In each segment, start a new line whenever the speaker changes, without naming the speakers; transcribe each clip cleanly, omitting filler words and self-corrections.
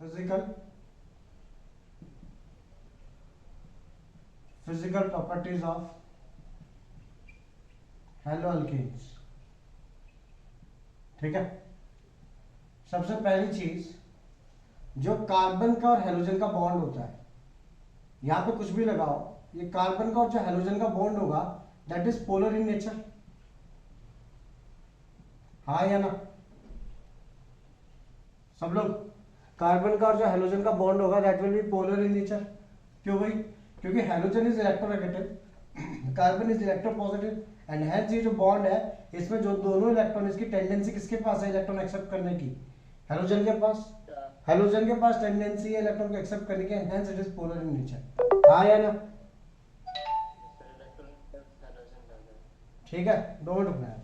Physical properties of हैलोअल्केन्स। ठीक है, सबसे पहली चीज, जो कार्बन का और हेलोजन का बॉन्ड होता है, यहां पे कुछ भी लगाओ, ये कार्बन का और जो हेलोजन का बॉन्ड होगा that is polar in nature. हाँ या ना सब लोग? कार्बन का और जो हेलोजन का बॉन्ड होगा that will be polar in nature. क्यों भाई? क्योंकि halogen is electronegative, carbon is electropositive, and hence ये जो बॉन्ड है इसमें जो दोनों इलेक्ट्रॉन, इसकी टेंडेंसी किसके पास है इलेक्ट्रॉन एक्सेप्ट करने की? हेलोजन के पास। हेलोजन के पास टेंडेंसी है इलेक्ट्रॉन को एक्सेप्ट करने की, and hence it is polar in nature. हाँ या ना? ठीक है, 2 मिनट रुकना है,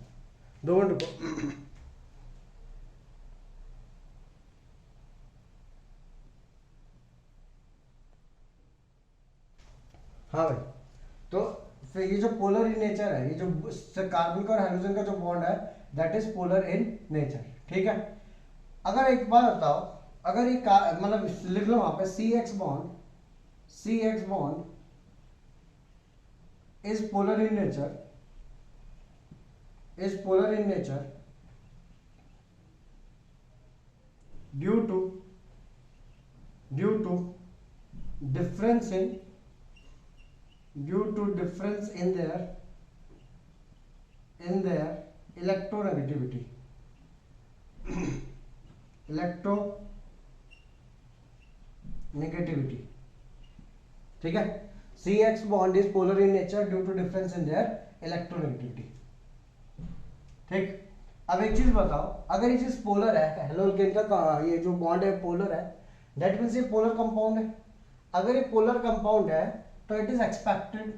2 मिनट रुको। हाँ भाई, तो फिर ये जो पोलर इन नेचर है, ये जो कार्बन का और हाइड्रोजन का जो बॉन्ड है that is polar in nature. ठीक है, अगर एक बात बताओ, अगर ये मतलब लिख लो वहां पे C X bond is polar in nature, due to difference in due to difference in their electronegativity electronegativity। ठीक है, CX bond is polar in nature due to difference in their electronegativity। ठीक, अब एक चीज बताओ, अगर ये चीज पोलर है, हेलोअल्केन का ये जो बॉन्ड है पोलर है, दैट मींस ये पोलर कंपाउंड है। अगर ये पोलर कंपाउंड है तो it is expected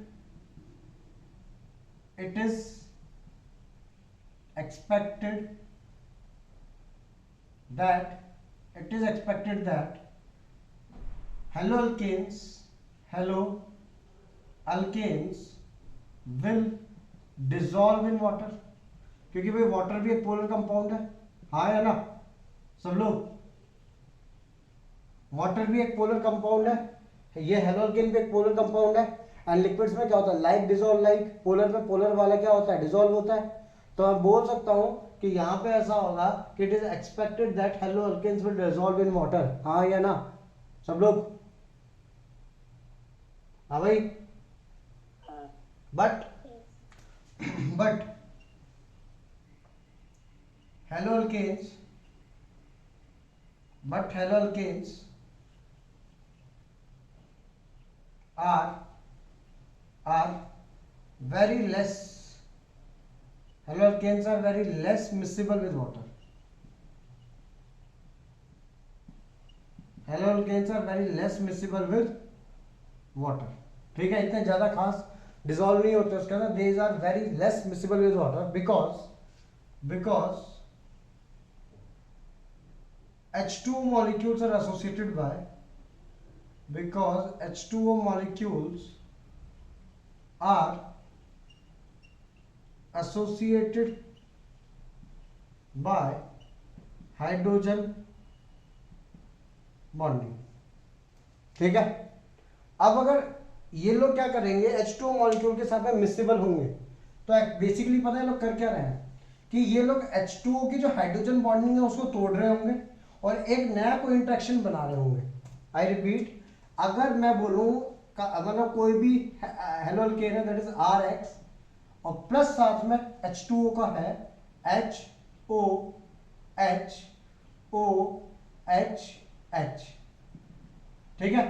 that haloalkanes will dissolve in water, क्योंकि भाई वाटर भी एक पोलर कंपाउंड है। हाँ या ना सब लोग? वाटर भी एक पोलर कंपाउंड है, ये हेलोअल्केन भी एक पोलर कंपाउंड है, एंड लिक्विड्स में क्या होता है, लाइक डिसॉल्व लाइक, पोलर में पोलर वाला क्या होता है, डिसॉल्व होता है। तो मैं बोल सकता हूं कि यहां पे ऐसा होगा कि it is expected that haloalkanes will dissolve in water. हाँ या ना सब लोग? हाँ भाई, but haloalkanes are very less, haloalkanes are very less miscible with water, ठीक है, इतने ज्यादा खास डिसॉल्व नहीं होते उसके अंदर, these are very less miscible with water because H2O molecules are associated by, H2O molecules are associated by hydrogen bonding। ठीक है, अब अगर ये लोग क्या करेंगे, H2O मॉलिक्यूल के साथ में मिसिबल होंगे, तो बेसिकली पता है लोग कर क्या रहे हैं कि ये लोग H2O की जो हाइड्रोजन बॉन्डिंग है उसको तोड़ रहे होंगे और एक नया कोई इंटरेक्शन बना रहे होंगे। आई रिपीट, अगर मैं बोलूं मतलब कोई भी हेलोअल्केन है दैट इज RX और प्लस साथ में H2O का है HOHOHH। ठीक है,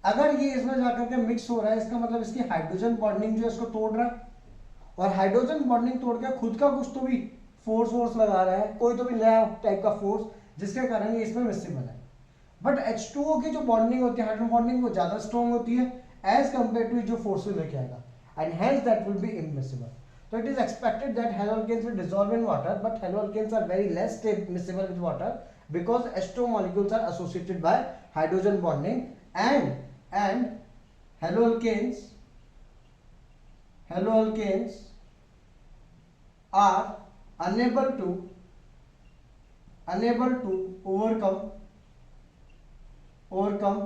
अगर ये इसमें जाकर के मिक्स हो रहा है, इसका मतलब इसकी हाइड्रोजन बॉन्डिंग जो है इसको तोड़ रहा है, और हाइड्रोजन बॉन्डिंग तोड़ के खुद का कुछ तो भी फोर्स लगा रहा है, कोई तो भी नया टाइप का फोर्स, जिसके कारण ये इसमें मिसिबल है। बट H2O की जो बॉन्डिंग होती है, हाइड्रोजन बॉन्डिंग, वो ज्यादा स्ट्रॉन्ग होती है एज कंपेयर टू जो फोर्स लेके आएगा, and hence that will be immiscible. So it is expected that haloalkanes will dissolve in water, but haloalkanes are very less miscible with water because H2O molecules are associated by hydrogen bonding, and haloalkanes are unable to overcome overcome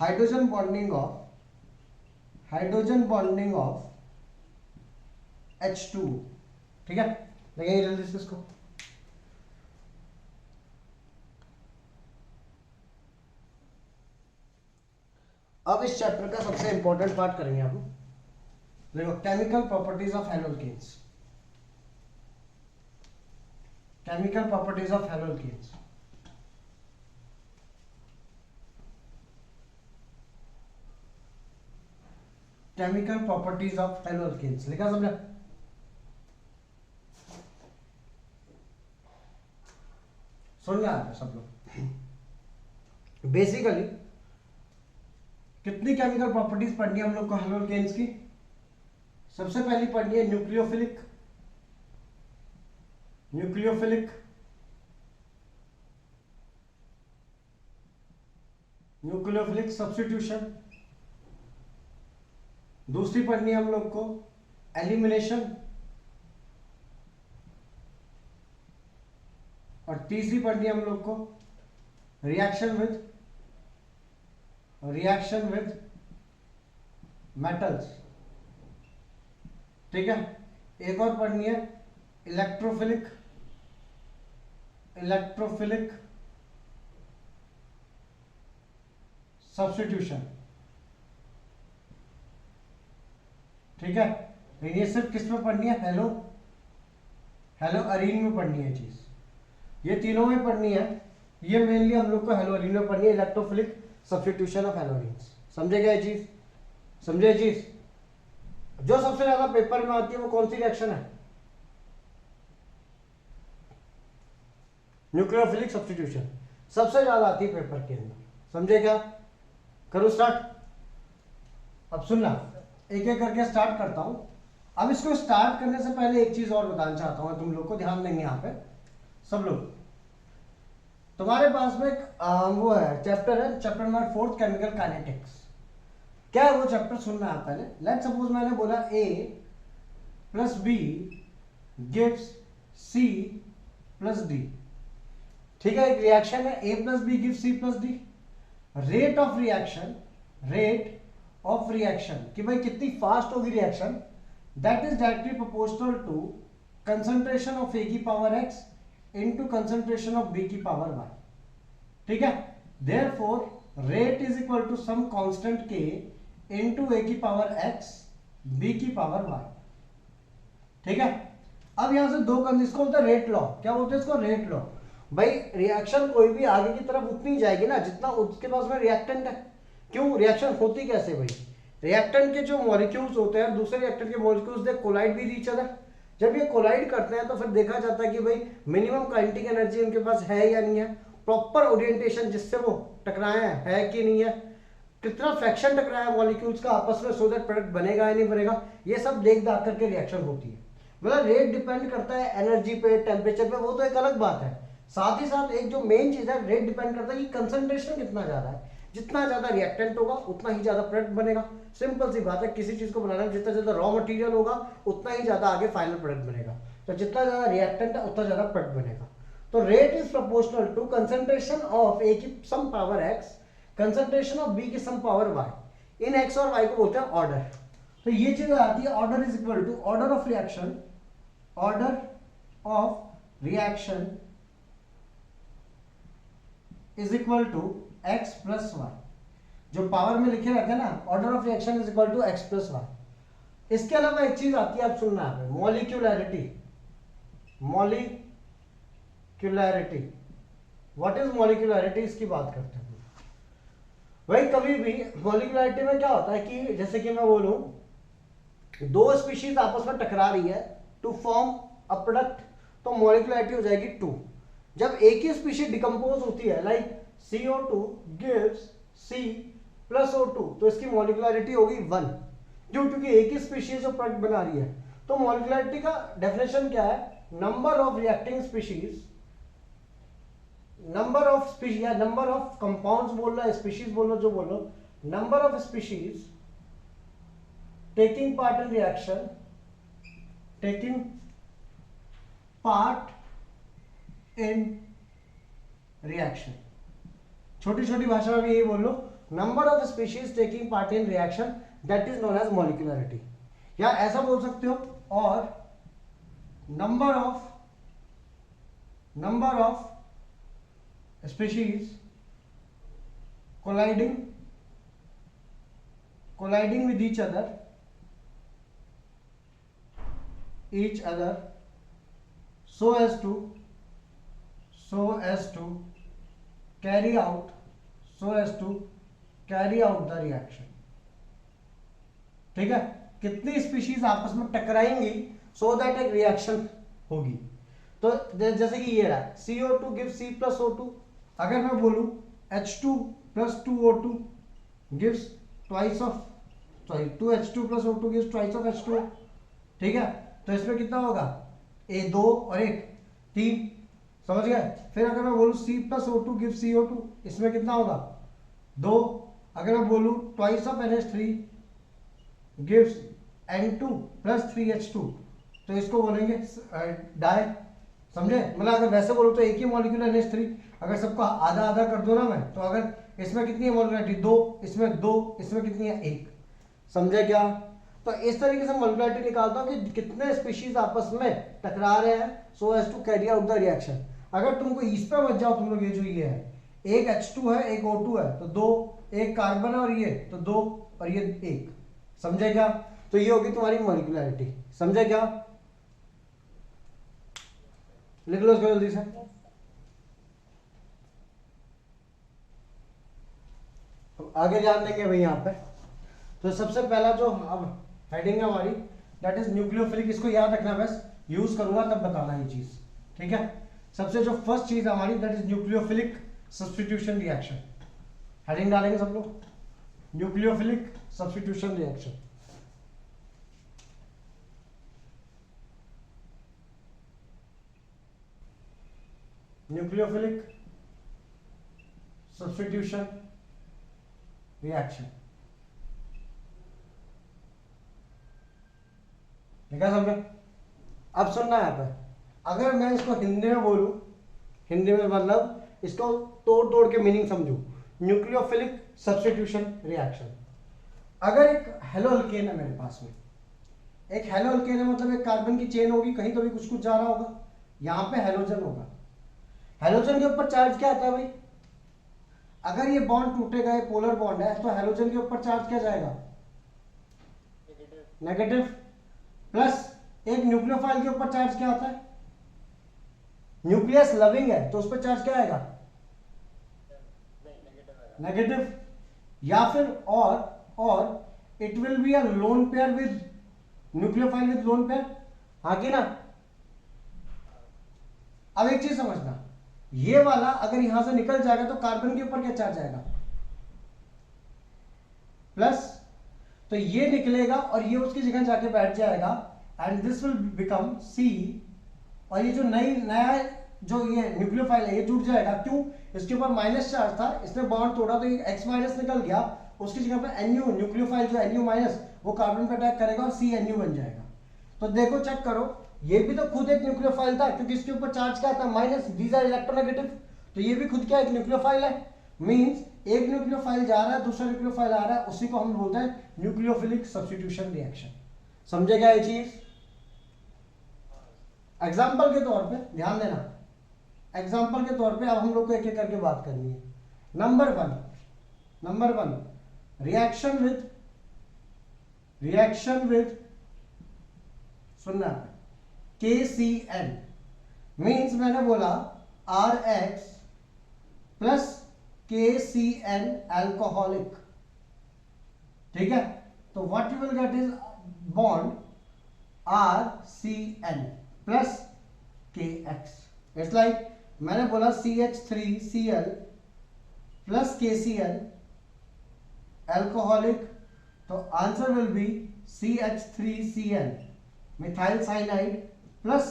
hydrogen bonding of H2। ठीक है, लगाइए जल्दी से इसको। अब इस chapter का सबसे इंपॉर्टेंट पार्ट करेंगे हम। देखो, chemical properties of haloalkanes. Chemical properties of haloalkanes. Chemical properties of haloalkanes लिखा सबने? सुन रहे हैं सब लोग? बेसिकली कितनी केमिकल प्रॉपर्टीज पढ़नी है हम लोग को हैलोल्केन्स की? सबसे पहली पढ़नी है न्यूक्लियोफिलिक सब्स्टिट्यूशन। दूसरी पढ़नी है हम लोग को एलिमिनेशन। और तीसरी पढ़नी है हम लोग को रिएक्शन विद मेटल्स। ठीक है, एक और पढ़नी है इलेक्ट्रोफिलिक सब्स्टिट्यूशन। ठीक है, ये सिर्फ किस में पढ़नी है? हेलो अरीन में पढ़नी है चीज, ये तीनों में पढ़नी है। ये मेनली हम लोग को हेलो अरीन में पढ़नी है, इलेक्ट्रोफिलिक सब्स्टिट्यूशन ऑफ हेलोरीन्स। समझे क्या ये चीज? समझे चीज? जो सबसे ज्यादा पेपर में आती है वो कौन सी रिएक्शन है? न्यूक्लियोफिलिक सब्स्टिट्यूशन सबसे ज्यादा आती है पेपर के अंदर। समझे क्या? करो स्टार्ट। अब सुनना, एक एक करके स्टार्ट करता हूं। अब इसको स्टार्ट करने से पहले एक चीज और बताना चाहता हूं, तुम लोग को ध्यान देंगे यहाँ पे सब लोग। तुम्हारे पास में एक वो है चैप्टर है, चैप्टर नंबर 4 केमिकल काइनेटिक्स। क्या है वो चैप्टर? सुनना है पहले। लेट्स सपोज मैंने बोला A plus B gives C plus D। ठीक है, एक रिएक्शन है A plus B gives C plus D। Rate of reaction कि भाई कितनी फास्ट होगी reaction, that is directly proportional to concentration of A की power X into concentration of B की पावर Y। ठीक है, therefore rate is equal to some constant K into A की power X B की power Y। ठीक है, अब यहां से दो कंडीशन, इसको बोलते हैं रेट लॉ। क्या बोलते हैं इसको? Rate law. भाई रिएक्शन कोई भी आगे की तरफ उतनी जाएगी ना जितना उसके पास में रिएक्टेंट है। क्यों? रिएक्शन होती कैसे भाई? रिएक्टेंट के जो मॉलिक्यूल्स होते हैं दूसरे रिएक्टेंट के molecules they collide with each other. जब ये कोलाइड करते हैं तो फिर देखा जाता है कि भाई मिनिमम काइनेटिक एनर्जी उनके पास है या नहीं है, प्रॉपर ओरिएंटेशन जिससे वो टकराए है कि नहीं है, कितना फ्रैक्शन टकराया मॉलिक्यूल्स का आपस में, सो दैट प्रोडक्ट बनेगा या नहीं बनेगा, ये सब देख दाख करके रिएक्शन होती है। मतलब रेट डिपेंड करता है एनर्जी पे, टेम्परेचर पे, वो तो एक अलग बात है। साथ ही साथ एक जो मेन चीज है, रेट डिपेंड करता है कि कंसंट्रेशन कितना ज्यादा है। जितना ज्यादा रिएक्टेंट होगा उतना ही ज्यादा प्रोडक्ट बनेगा। सिंपल सी बात है, किसी चीज को बनाने में जितना ज्यादा रॉ मटेरियल होगा उतना ही ज्यादा आगे फाइनल प्रोडक्ट बनेगा। तो जितना ज्यादा रिएक्टेंट है उतना ज्यादा प्रोडक्ट बनेगा। तो rate is proportional to concentration of A की some power x, concentration of b की सम पावर y। इन x और y को बोलते हैं ऑर्डर। तो ये चीज आती है, order is equal to order of reaction is equal to x plus Y. जो पावर में लिखे रहते हैं ना, order of reaction is equal to x plus Y. इसके अलावा एक चीज आती है, आप सुनना है, मॉलिक्यूलैरिटी। What is मॉलिक्यूलैरिटी? इसकी बात करते हैं भाई। कभी भी मॉलिक्यूलैरिटी में क्या होता है कि जैसे कि मैं बोलूं दो स्पीशीज आपस में टकरा रही है टू फॉर्म अ प्रोडक्ट, तो मॉलिक्यूलैरिटी हो जाएगी 2। जब एक ही स्पीशीज डिकम्पोज होती है, like CO2 gives C plus O2, तो इसकी मॉलिक्यूलैरिटी होगी 1। क्योंकि एक ही स्पीशीज जो प्रोडक्ट बना रही है। तो मॉलिक्यूलैरिटी का डेफिनेशन क्या है? Number of reacting species, number of या नंबर ऑफ कंपाउंड्स बोल रहा, स्पीशीज बोलो जो बोलो, number of species taking part in reaction, taking part in reaction. छोटी छोटी भाषा में भी यही बोल लो, number of species taking part in reaction that is known as molecularity, या ऐसा बोल सकते हो, और number of species colliding with each other so as to carry out the reaction। ठीक है, कितनी स्पीशीज आपस में टकराएंगी सो दैट एक रिएक्शन होगी। तो जैसे कि ये रहा CO2 gives C plus O2, अगर मैं बोलूं H2 plus 2O2 gives twice of 2H2 plus O2 gives twice of H2O। ठीक है, तो इसमें कितना होगा, ए 2 और 1 3, समझ गए। फिर अगर मैं बोलूं C plus O2 gives CO2, इसमें कितना होगा 2। अगर मैं बोलूं twice of NH3 gives N2 plus 3H2, तो इसको बोलेंगे डाई, समझे। मतलब अगर वैसे बोलो तो एक ही मॉलिक्यूल है NH3, अगर सबको आधा आधा कर दो ना मैं, तो अगर इसमें कितनी है मॉलिक्यूलरिटी 2, इसमें 2, इसमें कितनी है 1, समझे क्या। तो इस तरीके से मॉलिक्यूलरिटी निकालता हूं कि कितने स्पीशीज आपस में टकरा रहे हैं so as to carry out the reaction. अगर तुमको इस पे मत जाओ तुम लोग, ये जो ये है एक H2 है एक O2 है तो 2, एक कार्बन है और ये तो 2 और ये 1, समझे क्या। तो ये होगी तुम्हारी मॉलिक्यूलरिटी, समझे क्या। लिख लो इसको जल्दी से। आगे जान देंगे भाई यहाँ पे। तो सबसे पहला जो अब हेडिंग है हमारी दैट इज न्यूक्लियोफिलिक, इसको याद रखना, बस यूज करूंगा तब बताना ये चीज, ठीक है। सबसे जो फर्स्ट चीज हमारी that is nucleophilic substitution reaction. Heading डालेंगे सब लोग, nucleophilic substitution reaction. Nucleophilic substitution reaction, ठीक है समझे। अब सुनना है यहाँ पे, अगर मैं इसको हिंदी में बोलूं, हिंदी में मतलब इसको तोड़ तोड़ के मीनिंग समझू, न्यूक्लियोफिलिक सब्स्टिट्यूशन रिएक्शन। अगर एक हेलो अल्केन है मेरे पास में, एक हेलो अल्केन है मतलब एक कार्बन की चेन होगी, कहीं तो भी कुछ कुछ जा रहा होगा, यहाँ पे हेलोजन होगा। हेलोजन के ऊपर चार्ज क्या आता है भाई, अगर ये बॉन्ड टूटेगा, ये पोलर बॉन्ड है, तो हेलोजन के ऊपर चार्ज क्या जाएगा, नेगेटिव। प्लस एक न्यूक्लियोफाइल के ऊपर चार्ज क्या आता है, न्यूक्लियस लविंग है तो उस पर चार्ज क्या आएगा, नेगेटिव। या फिर और it will be a lone pair with nucleophile with lone pair, हाँ कि ना। अब एक चीज समझना, ये वाला अगर यहां से निकल जाएगा तो कार्बन के ऊपर क्या चार्ज आएगा, प्लस। तो ये निकलेगा और ये उसकी जगह जाके बैठ जाएगा एंड दिस विल बिकम सी, और ये जो नया जो ये न्यूक्लियोफाइल है ये जुड़ जाएगा। क्यों, इसके ऊपर माइनस चार्ज था, इसने बॉन्ड तोड़ा तो ये X माइनस निकल गया, उसकी जगह पे NU न्यूक्लियोफाइल जो NU माइनस वो कार्बन पे अटैक करेगा और CNU बन जाएगा। तो देखो चेक करो, ये भी तो खुद एक न्यूक्लियोफाइल था क्योंकि इसके ऊपर चार्ज क्या था, माइनस, दीज आर इलेक्ट्रोनेगेटिव। तो ये भी खुद क्या एक न्यूक्लियोफाइल है, मींस एक न्यूक्लियोफाइल जा रहा है दूसरा न्यूक्लियोफाइल आ रहा है, उसी को हम बोलते हैं न्यूक्लियोफिलिक सब्स्टिट्यूशन रिएक्शन। समझे क्या ये चीज। एग्जाम्पल के तौर पे ध्यान देना, एग्जाम्पल के तौर पे अब हम लोग को एक एक करके बात करनी है। नंबर वन रिएक्शन विद सुनना, KCN मीन्स मैंने बोला RX प्लस KCN एल्कोहलिक, ठीक है। तो what you will get is bond RCN plus KX। It's like मैंने बोला CH3Cl प्लस KCl एल्कोहलिक, तो answer will B CH3Cl methyl cyanide plus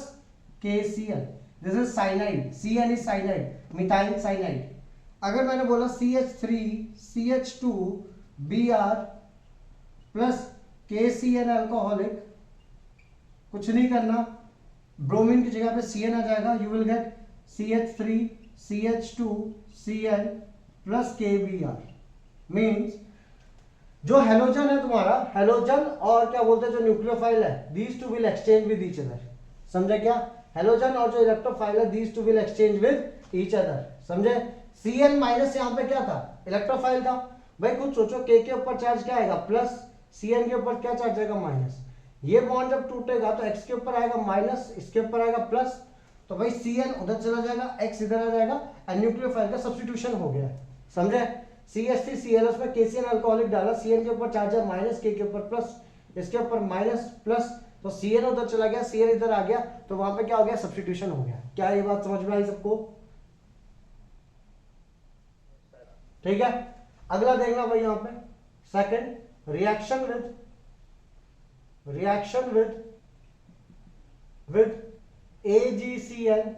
KCl, this is cyanide, CN is cyanide, methyl cyanide. अगर मैंने बोला CH3CH2Br plus KCN alcoholic, कुछ नहीं करना, bromine की जगह पे Cn आ जाएगा, you will get CH3CH2Cl plus KBr means जो हेलोजन है तुम्हारा, हेलोजन और क्या बोलते हैं जो न्यूक्लियोफाइल है, these two will exchange with each other. समझे क्या? हेलोजन और जो इलेक्ट्रोफाइल है these two will exchange with each other. समझे? Cn माइनस यहाँ पे क्या था? इलेक्ट्रोफाइल था। भाई खुद सोचो, K के ऊपर चार्ज क्या आएगा? प्लस, Cn के ऊपर क्या चार्ज आएगा? माइनस। ये बॉन्ड जब टूटेगा तो X के ऊपर आएगा माइनस, इसके ऊपर आएगा प्लस, तो भाई Cn उधर चला जाएगा, X इधर आ जाएगा, और न्यूक्लियोफाइल का सब्स्टिट्यूशन हो गया। समझे? CH3Cl उसमें KCl अल्कोहलिक डाला, Cn के ऊपर चार्ज है माइनस, K के ऊपर प्लस, इसके ऊपर माइनस प्लस, तो Cn उधर चला गया, Cl इधर आ गया, तो वहां पे क्या हो गया? सब्स्टिट्यूशन हो गया। क्या ये बात समझ में आई सबको? ठीक है, अगला देखना भाई यहां पे second, reaction with AgCl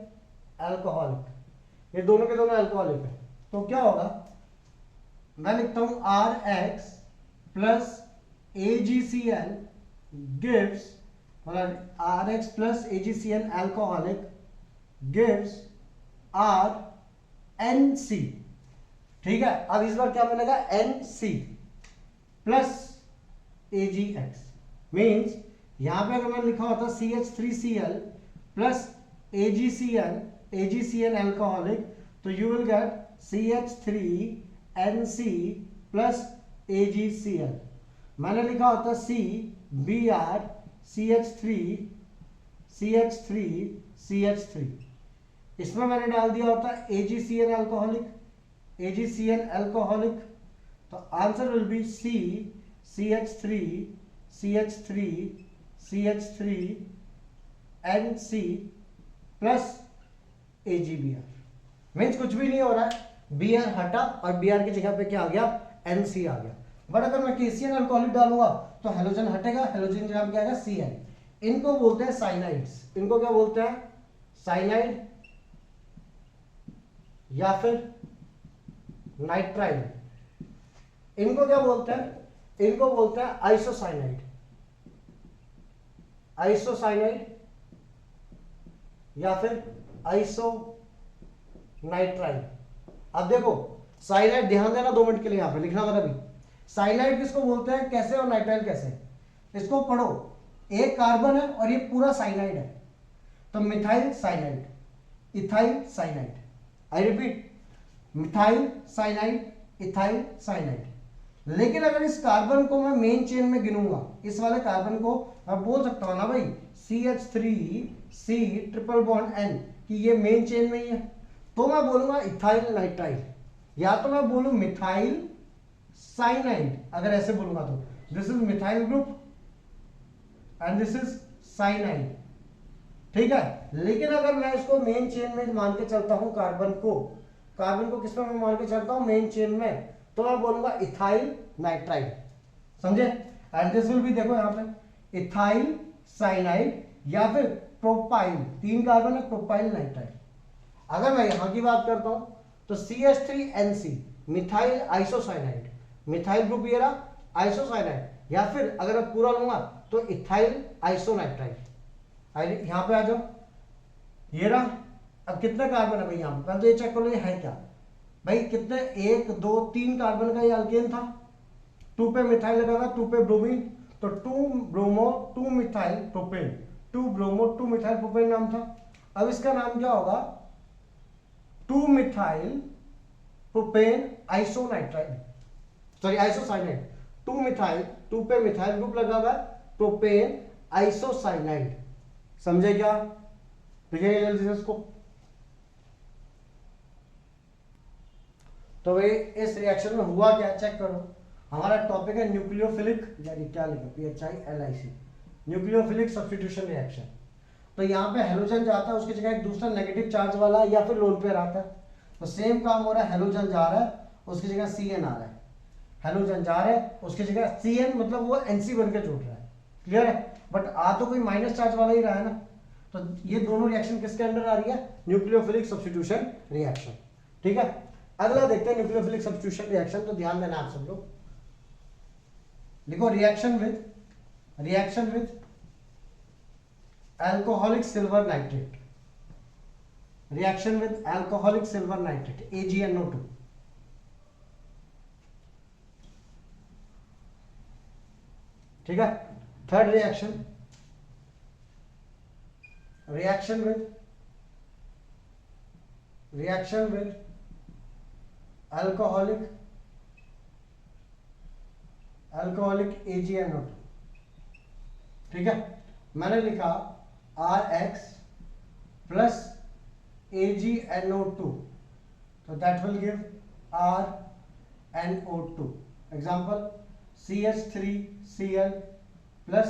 alcoholic. ये दोनों के दोनों अल्कोहलिक है, तो क्या होगा? मैं लिखता हूं RX plus AgCl gives, RX plus AgCl alcoholic gives RNC। ठीक है, अब इस बार क्या मिलेगा? NC प्लस AgX मीन्स यहां पे अगर मैं लिखा होता CH3Cl प्लस AgCl अल्कोहलिक, तो you will get CH3NC plus AgCl। मैंने लिखा होता CBr CH3 इसमें मैंने डाल दिया होता AgCl अल्कोहलिक, तो answer will B CH3NC plus AgBr। Means कुछ भी नहीं हो रहा है, Br हटा और Br की जगह पे क्या आ गया? NC आ गया। बट अगर मैं KCl अल्कोहलिक डालूंगा तो हेलोजन हटेगा, हेलोजन की जगह पे क्या आएगा? Cl। इनको बोलते हैं साइनाइड्स। इनको क्या बोलते हैं? साइनाइड या फिर नाइट्राइल। इनको क्या बोलते हैं? इनको बोलते हैं आइसोसाइनाइड या फिर आइसोनाइट्राइल। अब देखो साइनाइड, ध्यान देना 2 मिनट के लिए, यहां पे लिखना मेरा भी। साइनाइड किसको बोलते हैं, कैसे, और नाइट्राइल कैसे? इसको पढ़ो, एक कार्बन है और ये पूरा साइनाइड है, तो methyl cyanide, ethyl cyanide. I repeat, methyl cyanide, ethyl cyanide. लेकिन अगर इस कार्बन को मैं मेन चेन में गिनूंगा, इस वाले कार्बन को मैं बोल सकता हूं ना भाई CH3C ट्रिपल बॉन्ड N कि ये मेन चेन में ही है, तो मैं बोलूंगा इथाइल नाइट्राइल, या तो मैं बोलूं मिथाइल साइनाइड। अगर ऐसे बोलूंगा तो this is methyl group and this is cyanide. ठीक है, लेकिन अगर मैं इसको मेन चेन में मान के चलता हूं, कार्बन को किसमें मैं मान के चलता हूं? मेन चेन में, तो मैं बोलूंगा इथाइल नाइट्राइड। समझे? एंड दिस विल बी, देखो यहां पे इथाइल साइनाइड या फिर प्रोपाइल, 3 कार्बन है, प्रोपाइल नाइट्राइड। अगर मैं यहां की बात करता हूं तो CH3NC methyl isocyanide, methyl group ये रहा, आइसोसाइनाइड, या फिर अगर मैं पूरा लूंगा तो इथाइल आइसोनाइट्राइड। यहां पे आ जाओ, ये रहा। अब कितने कार्बन है भाई यहां पे? पहले तो ये चेक करो ये है क्या भाई, कितने? 1 2 3 कार्बन का ये अल्केन था, 2 पे मिथाइल लगा था, 2 पे ब्रोमीन, तो 2 bromo 2 methyl propane, 2 bromo 2 methyl propane नाम था। अब इसका नाम क्या होगा? 2 methyl propane isonitride, sorry isocyanide. 2 methyl, 2 पे मिथाइल ग्रुप लगा हुआ है, प्रोपेन आइसोसाइनाइड। समझे क्या? देखिए जल्दी से इसको। तो भाई इस रिएक्शन में हुआ क्या, चेक करो। हमारा टॉपिक है न्यूक्लियोफिलिक, यानी क्या लिखा? PHILIC, nucleophilic substitution reaction. तो यहाँ पे हेलोजन जाता है, उसकी जगह एक दूसरा नेगेटिव चार्ज वाला या फिर लोन पेयर आता है, तो सेम काम हो रहा है। हेलोजन जा रहा है, उसकी जगह Cn आ रहा है, हेलोजन जा रहा है, उसकी जगह Cn, मतलब वो NC बन के जुड़ रहा है। क्लियर है? बट आ तो कोई माइनस चार्ज वाला ही रहा है ना, तो ये दोनों रिएक्शन किसके अंडर आ रही है? Nucleophilic substitution reaction. ठीक है, अगला देखते हैं न्यूक्लियोफिलिक सब्स्टिट्यूशन रिएक्शन। तो ध्यान देना आप सब लोग, लिखो reaction with alcoholic silver nitrate, reaction with alcoholic silver nitrate AgNO2। ठीक है। Third reaction, reaction with alcoholic AgNO2, ठीक है। मैंने लिखा RX प्लस AgNO2, तो that will give RNO2। Example CH3Cl plus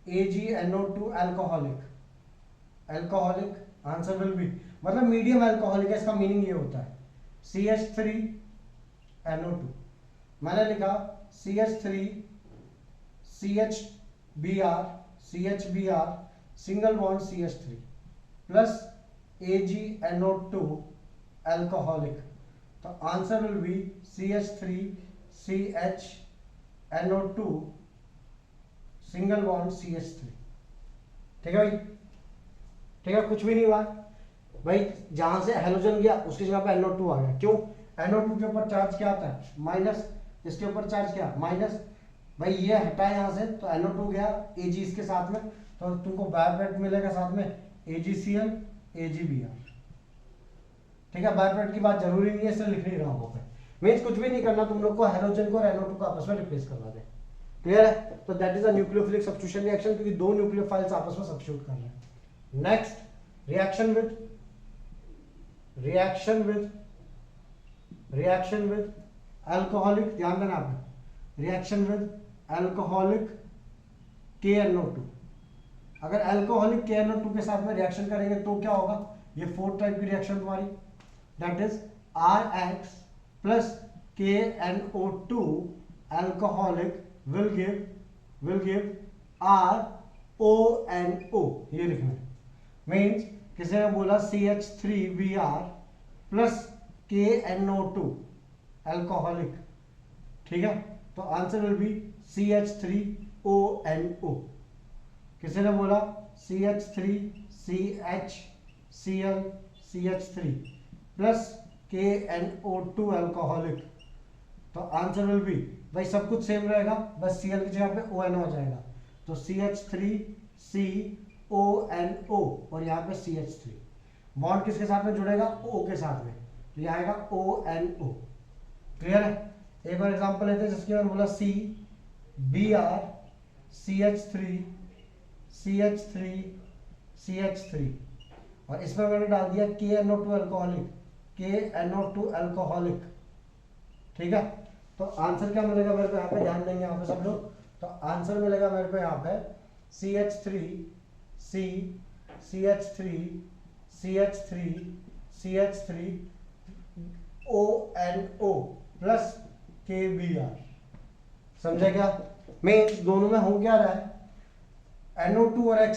AgNO2 alcoholic, answer will B, मतलब medium alcoholic है, इसका मीनिंग ये होता है CH3NO2। मैंने लिखा CH3CHBr single bond CH3 plus AgNO2 alcoholic, तो answer will be CH3CHNO2 single bond CH3। ठीक है भाई, ठीक है, कुछ भी नहीं हुआ भाई, जहां से हेलोजन गया उसकी जगह पे NO2 आ गया। क्यों? NO2 के ऊपर चार्ज क्या आता है? माइनस, इसके ऊपर चार्ज क्या? माइनस। भाई ये हटा यहां से तो NO2 गया, Ag इसके साथ में, तो तुमको बाय प्रोडक्ट मिलेगा साथ में AgCl AgBr। ठीक है, बाय प्रोडक्ट की बात जरूरी नहीं है, इसलिए लिख नहीं रहा हूं पे। मींस कुछ भी नहीं करना, तुम लोग को हेलोजन को और NO2 को आपस में रिप्लेस करवा दे। क्लियर है? तो that is a nucleophilic substitution reaction, क्योंकि दो न्यूक्लियोफाइल्स आपस में सब्स्टिट्यूट कर रहे हैं। नेक्स्ट, रिएक्शन विद अल्कोहलिक, ध्यान देना आपने, रिएक्शन विद अल्कोहलिक KNO2। अगर अल्कोहलिक KNO2 के साथ में रिएक्शन करेंगे तो क्या होगा? ये फोर्थ टाइप की रिएक्शन तुम्हारी, that is RX plus KNO2 alcoholic will give RONO। ये लिखना है, मीन्स किसी ने बोला CH3Br प्लस KNO2 अल्कोहलिक, ठीक है, तो आंसर विल बी CH3ONO। किसी ने बोला CH3CHCl CH3 plus KNO2 alcoholic, तो आंसर विल बी, भाई सब कुछ सेम रहेगा, बस Cl की जगह पे ONO आ जाएगा, तो CH3CONO और यहाँ पे CH3। बॉन्ड किसके साथ में जुड़ेगा? O के साथ में, तो यहाँ आएगा ONO। क्लियर है? एक और एग्जांपल लेते हैं जिसके मैंने बोला CBr CH3 और इसमें मैंने डाल दिया KNO2 अल्कोहलिक, ठीक है। तो आंसर क्या मिलेगा मेरे को यहाँ पे? ध्यान देंगे यहाँ पे सब लोग, तो आंसर मिलेगा मेरे को यहाँ पे CH3ONO प्लस KBr। समझे क्या? मीन्स दोनों में हो क्या रहा है? NO2 और X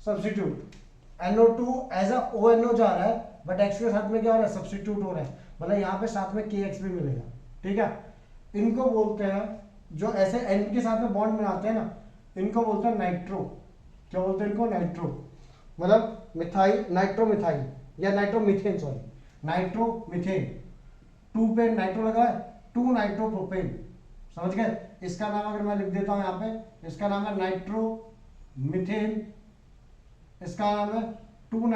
substitute, NO2 as a ONO जा रहा है, बट X के साथ में क्या हो रहा है? सब्स्टिट्यूट हो रहा है, मतलब यहाँ पे साथ में KX भी मिलेगा। ठीक है, इनको बोलते हैं, जो ऐसे N के साथ में बॉन्ड बनाते हैं ना, इनको बोलते हैं नाइट्रो। क्या बोलते हैं इनको? नाइट्रो, मतलब मिथाइल, नाइट्रोमिथाइल या नाइट्रोमीथेन, सॉरी नाइट्रोमीथेन। 2 पे नाइट्रो लगा है, 2 नाइट्रोप्रोपेन। समझ गए? इसका नाम अगर मैं लिख देता हूं यहाँ पे, इसका नाम है नाइट्रोमीथेन, इसका नाम है 2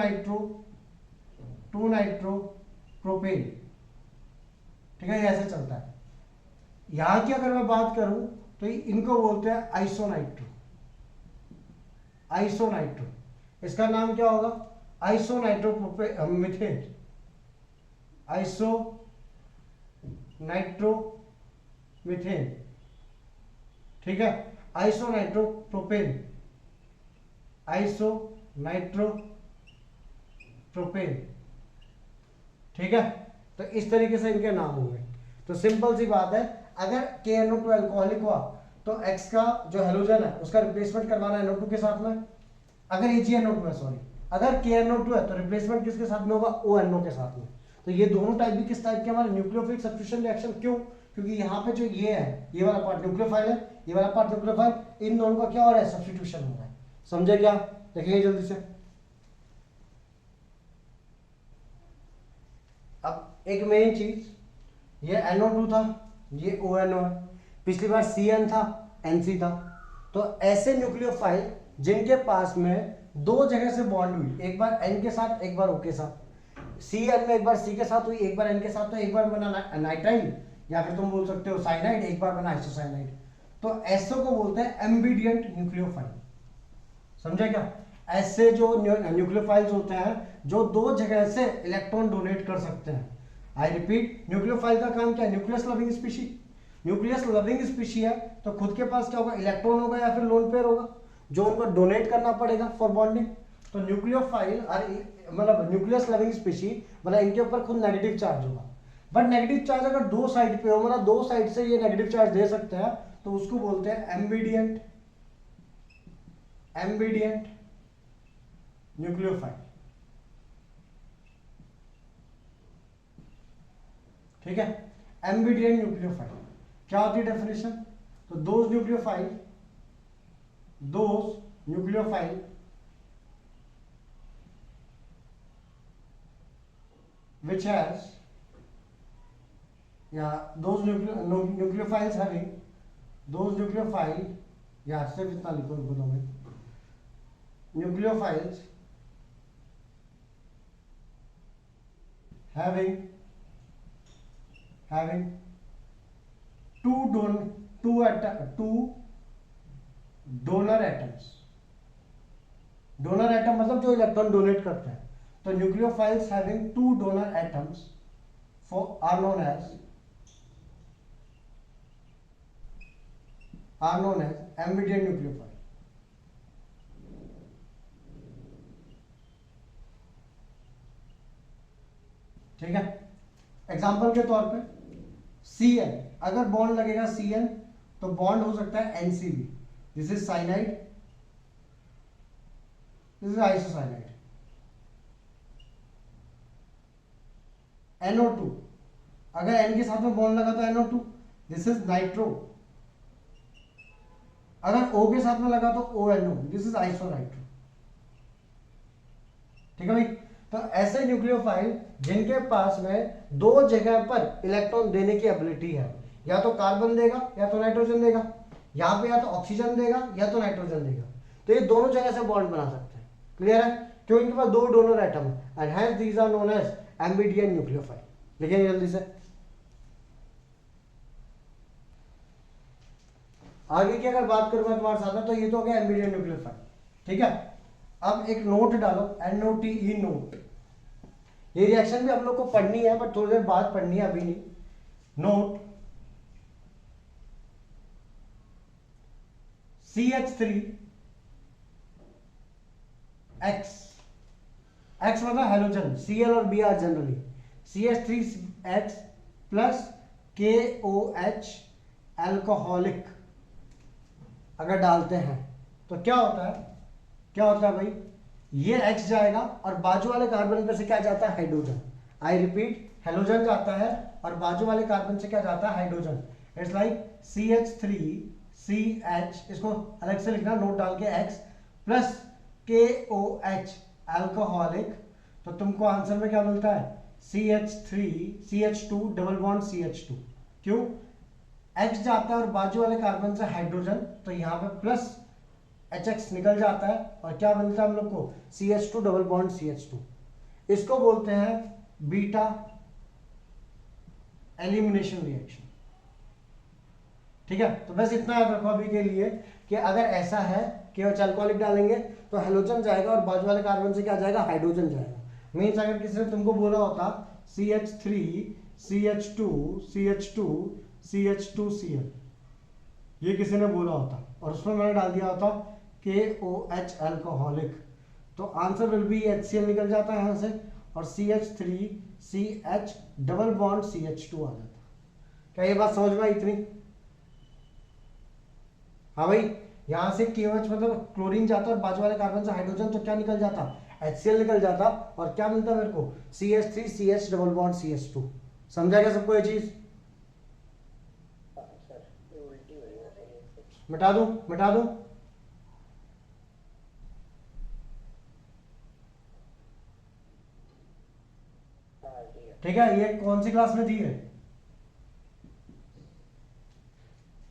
नाइट्रोप्रोपेन। ठीक है, ये ऐसे चलता है। यहां की अगर मैं बात करूं तो इनको बोलते हैं आइसोनाइट्रो। इसका नाम क्या होगा? आइसोनाइट्रोमीथेन, आइसोनाइट्रोमीथेन। ठीक है, आइसोनाइट्रोप्रोपेन, ठीक है। तो इस तरीके से इनके नाम होंगे। तो सिंपल सी बात है, अगर KNO2 अल्कोहलिक हुआ तो X का जो हेलोजन है उसका रिप्लेसमेंट करवाना है NO2 के साथ में। अगर AgNO2 है, सॉरी, अगर KNO2 है तो रिप्लेसमेंट किसके साथ में होगा? ONO के साथ में। तो ये दोनों टाइप भी किस टाइप के हमारे? Nucleophilic substitution reaction. क्यों? क्योंकि यहाँ पे जो ये है, ये वाला पार्ट न्यूक्लियोफाइल है, ये वाला पार्ट न्यूक्लियोफाइल, इन दोनों का क्या हो रहा है? सब्स्टिट्यूशन हो रहा है। समझे क्या? देखिए जल्दी से। अब एक मेन चीज, ये NO2 था, ये ONO है। पिछली बार CN था, NC था, तो ऐसे न्यूक्लियोफाइल जिनके पास में दो जगह से बॉन्ड हुई, एक बार एन के साथ एक बार ओ के साथ, सी एन में एक बार सी के साथ हुई एक बार एन के साथ, तो एक बार बना नाइट्राइल या फिर तुम बोल सकते हो साइनाइड, एक बार बना आइसोसाइनाइड, तो ऐसो को बोलते हैं एम्बिडिएंट न्यूक्लियोफाइल। समझे क्या? ऐसे जो न्यूक्लियोफाइल्स होते हैं जो दो जगह से इलेक्ट्रॉन डोनेट कर सकते हैं। आई रिपीट, न्यूक्लियोफाइल का काम क्या है? Nucleus loving species. Nucleus loving species है तो खुद के पास क्या होगा? इलेक्ट्रॉन होगा या फिर लोन पेयर होगा जो उनको डोनेट करना पड़ेगा फॉर बॉन्डिंग। तो न्यूक्लियोफाइल मतलब न्यूक्लियस लविंग स्पीशी मतलब इनके ऊपर खुद नेगेटिव चार्ज होगा। बट नेगेटिव चार्ज अगर दो साइड पे हो, मतलब दो साइड से ये नेगेटिव चार्ज दे सकते हैं, तो उसको बोलते हैं एम्बिडिएंट न्यूक्लियोफाइल। ठीक है, एम्बिडिएंट न्यूक्लियोफाइल क्या होती है डेफिनेशन? तो those nucleophile which has those nucleophiles having those nucleophile या सिर्फ इतना लिखो इनको दो में nucleophiles having two donor atoms। Donor atom मतलब जो इलेक्ट्रॉन डोनेट करते हैं। तो nucleophiles having two donor atoms are known as ambident nucleophile. ठीक है, एग्जांपल के तौर पे Cn, अगर बॉन्ड लगेगा Cn तो बॉन्ड हो सकता है NCB, this is cyanide, this is isocyanide. NO2, अगर N के साथ में बॉन्ड लगा तो NO2, दिस इज नाइट्रो। अगर O के साथ में लगा तो ONO, दिस इज आइसोनाइट्रो। ठीक है भाई, तो ऐसे न्यूक्लियोफाइल जिनके पास में दो जगह पर इलेक्ट्रॉन देने की एबिलिटी है, या तो कार्बन देगा या तो नाइट्रोजन देगा, यहां पे या तो ऑक्सीजन देगा या तो नाइट्रोजन देगा, तो ये दोनों जगह से बॉन्ड बना सकते हैं। क्लियर है? क्यों? इनके पास दो डोनर एटम है and hence these are known as ambident nucleophile. लिखेंगे जल्दी से। आगे की अगर बात करूं मैं तुम्हारे साथ में, तो ये तो हो गया एम्बिडिएंट न्यूक्लियोफाइल। ठीक है, अब एक नोट डालो, NOTE नोट। ये रिएक्शन भी हम लोग को पढ़नी है बट थोड़ी देर बाद पढ़नी है, अभी नहीं। नोट CH3X, X मतलब हेलोजन, Cl और Br generally, CH3X plus KOH alcoholic अगर डालते हैं तो क्या होता है? क्या होता है भाई? ये X जाएगा और बाजू वाले कार्बन पर से क्या जाता है? हाइड्रोजन। आई रिपीट, हेलोजन जाता है और बाजू वाले कार्बन से क्या जाता है? हाइड्रोजन। इट्स लाइक CH3CH, इसको अलग से लिखना नोट डाल के, X प्लस KOH एल्कोहलिक, तो तुमको आंसर में क्या मिलता है? CH2 double bond CH2। क्यों? X जाता है और बाजू वाले कार्बन से हाइड्रोजन, तो यहां पे प्लस HX निकल जाता है और क्या मिलता है हम लोग को? CH2 double bond CH2। इसको बोलते हैं बीटा एलिमिनेशन रिएक्शन। ठीक है, तो बस इतना याद रखो अभी के लिए कि अगर ऐसा है कि अल्कोहलिक डालेंगे तो हेलोजन जाएगा और बाजू वाले कार्बन से क्या जाएगा? हाइड्रोजन जाएगा। मीन्स अगर किसी ने तुमको बोला होता CH3 CH2 CH2 CH2Cl, ये किसी ने बोला होता और उसमें मैंने डाल दिया होता KOH एल्कोहलिक, तो आंसर विल बी HCl निकल जाता है यहां से और CH3CH डबल बॉन्ड CH2 आ जाता। क्या ये बात समझ में आई इतनी? हाँ भाई, यहां से KOH मतलब क्लोरीन जाता है और बाजू वाले कार्बन से हाइड्रोजन, तो क्या निकल जाता? HCl निकल जाता और क्या मिलता मेरे को? CH3CH double bond CH2। समझा क्या सबको ये चीज? मिटा दूं? ठीक है, ये कौन सी क्लास में थी? है